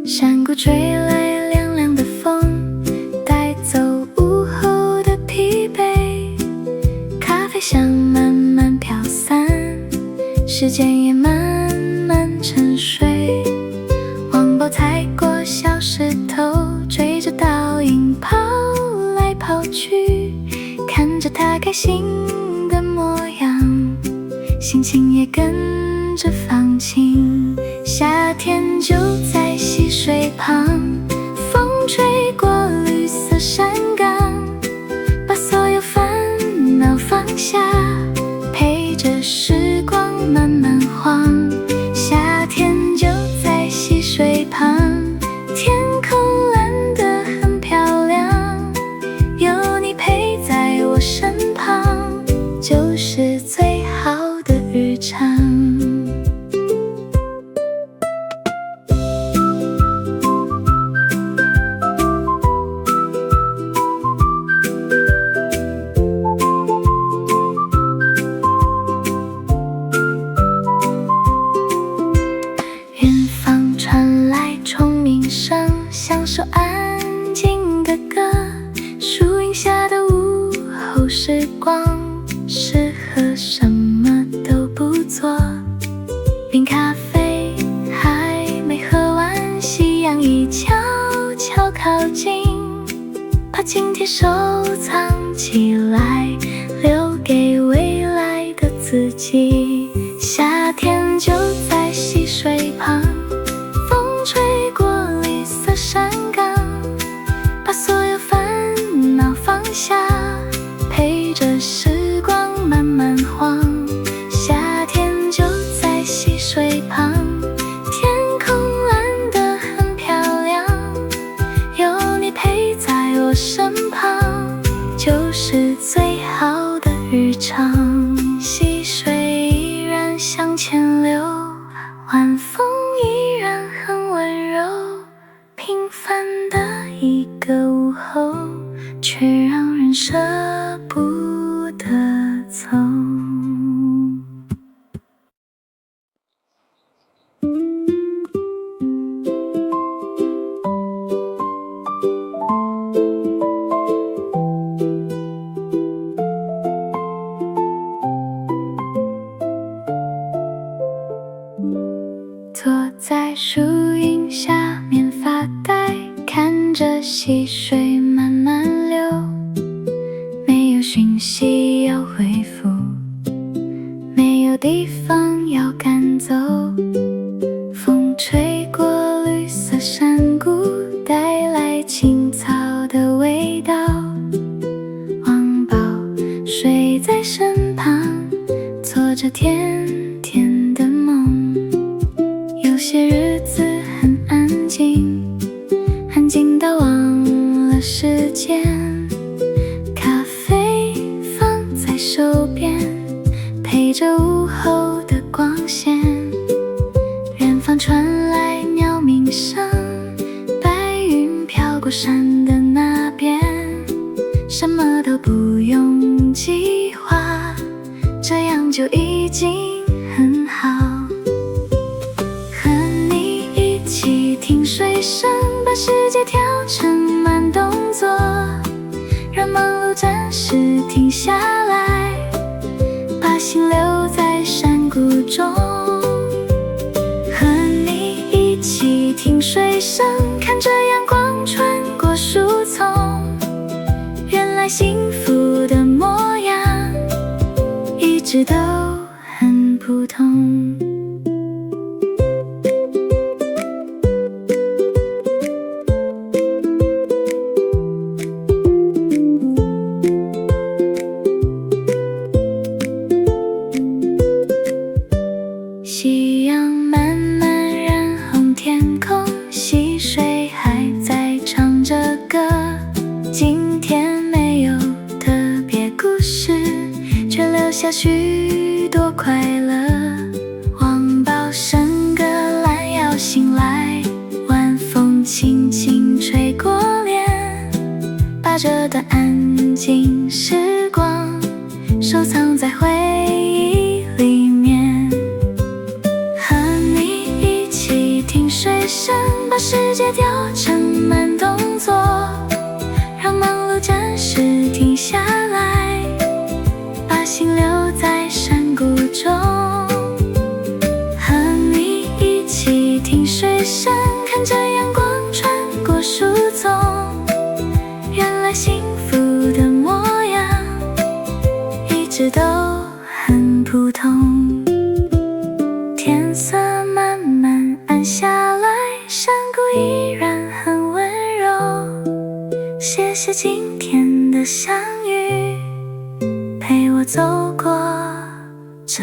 山谷吹来凉凉的风，带走午后的疲惫。咖啡香慢慢飘散，时间也慢慢沉睡。王宝踩过小石头，追着倒影跑来跑去，看着他开心的模样，心情也跟着放轻。夏天就在溪水旁，风吹过绿色山岗，把所有烦恼放下，陪着时光慢慢晃。夏天就在溪水旁，天空蓝得很漂亮，有你陪在我身旁，就是最好的日常。享受安静的歌，树荫下的午后时光，适合什么都不做。冰咖啡还没喝完，夕阳已悄悄靠近，把今天收藏起来，留给未来的自己。夏天就在溪水旁，风吹过绿色山岗，把所有烦恼放下，陪着时光慢慢晃。夏天就在溪水旁，天空蓝得很漂亮，有你陪在我身旁，就是最好的日常。溪水依然向前流，晚风依然很温柔。平凡的一个午后，却让人舍不得走。坐在树荫下面发呆，看着溪水慢慢流，没有讯息要回复，没有地方要赶走。风吹过绿色山谷，带来青草的味道。王宝睡在身旁，做着甜甜的梦。有些日子很安静，安静到忘了时间。咖啡放在手边，陪着午后的光线。远方传来鸟鸣声，白云飘过山的那边。什么都不用计划，这样就已经很好。听水声，把世界调成慢动作，让忙碌暂时停下来，把心留在山谷中。和你一起听水声，看着阳光穿过树丛，原来幸福的模样一直都很普通。夕阳慢慢染红天空，溪水还在唱着歌。今天没有特别故事，却留下许多快乐。王宝伸个懒腰醒来，晚风轻轻吹过脸，把这段安静时光收藏在回忆里面。水声把世界调成慢动作，让忙碌暂时停下来，把心留在山谷中。和你一起听水声，看着阳光穿过树丛，原来幸福的模样一直都很普通。天色慢慢暗下来，山谷依然很温柔。谢谢今天的相遇，陪我走过这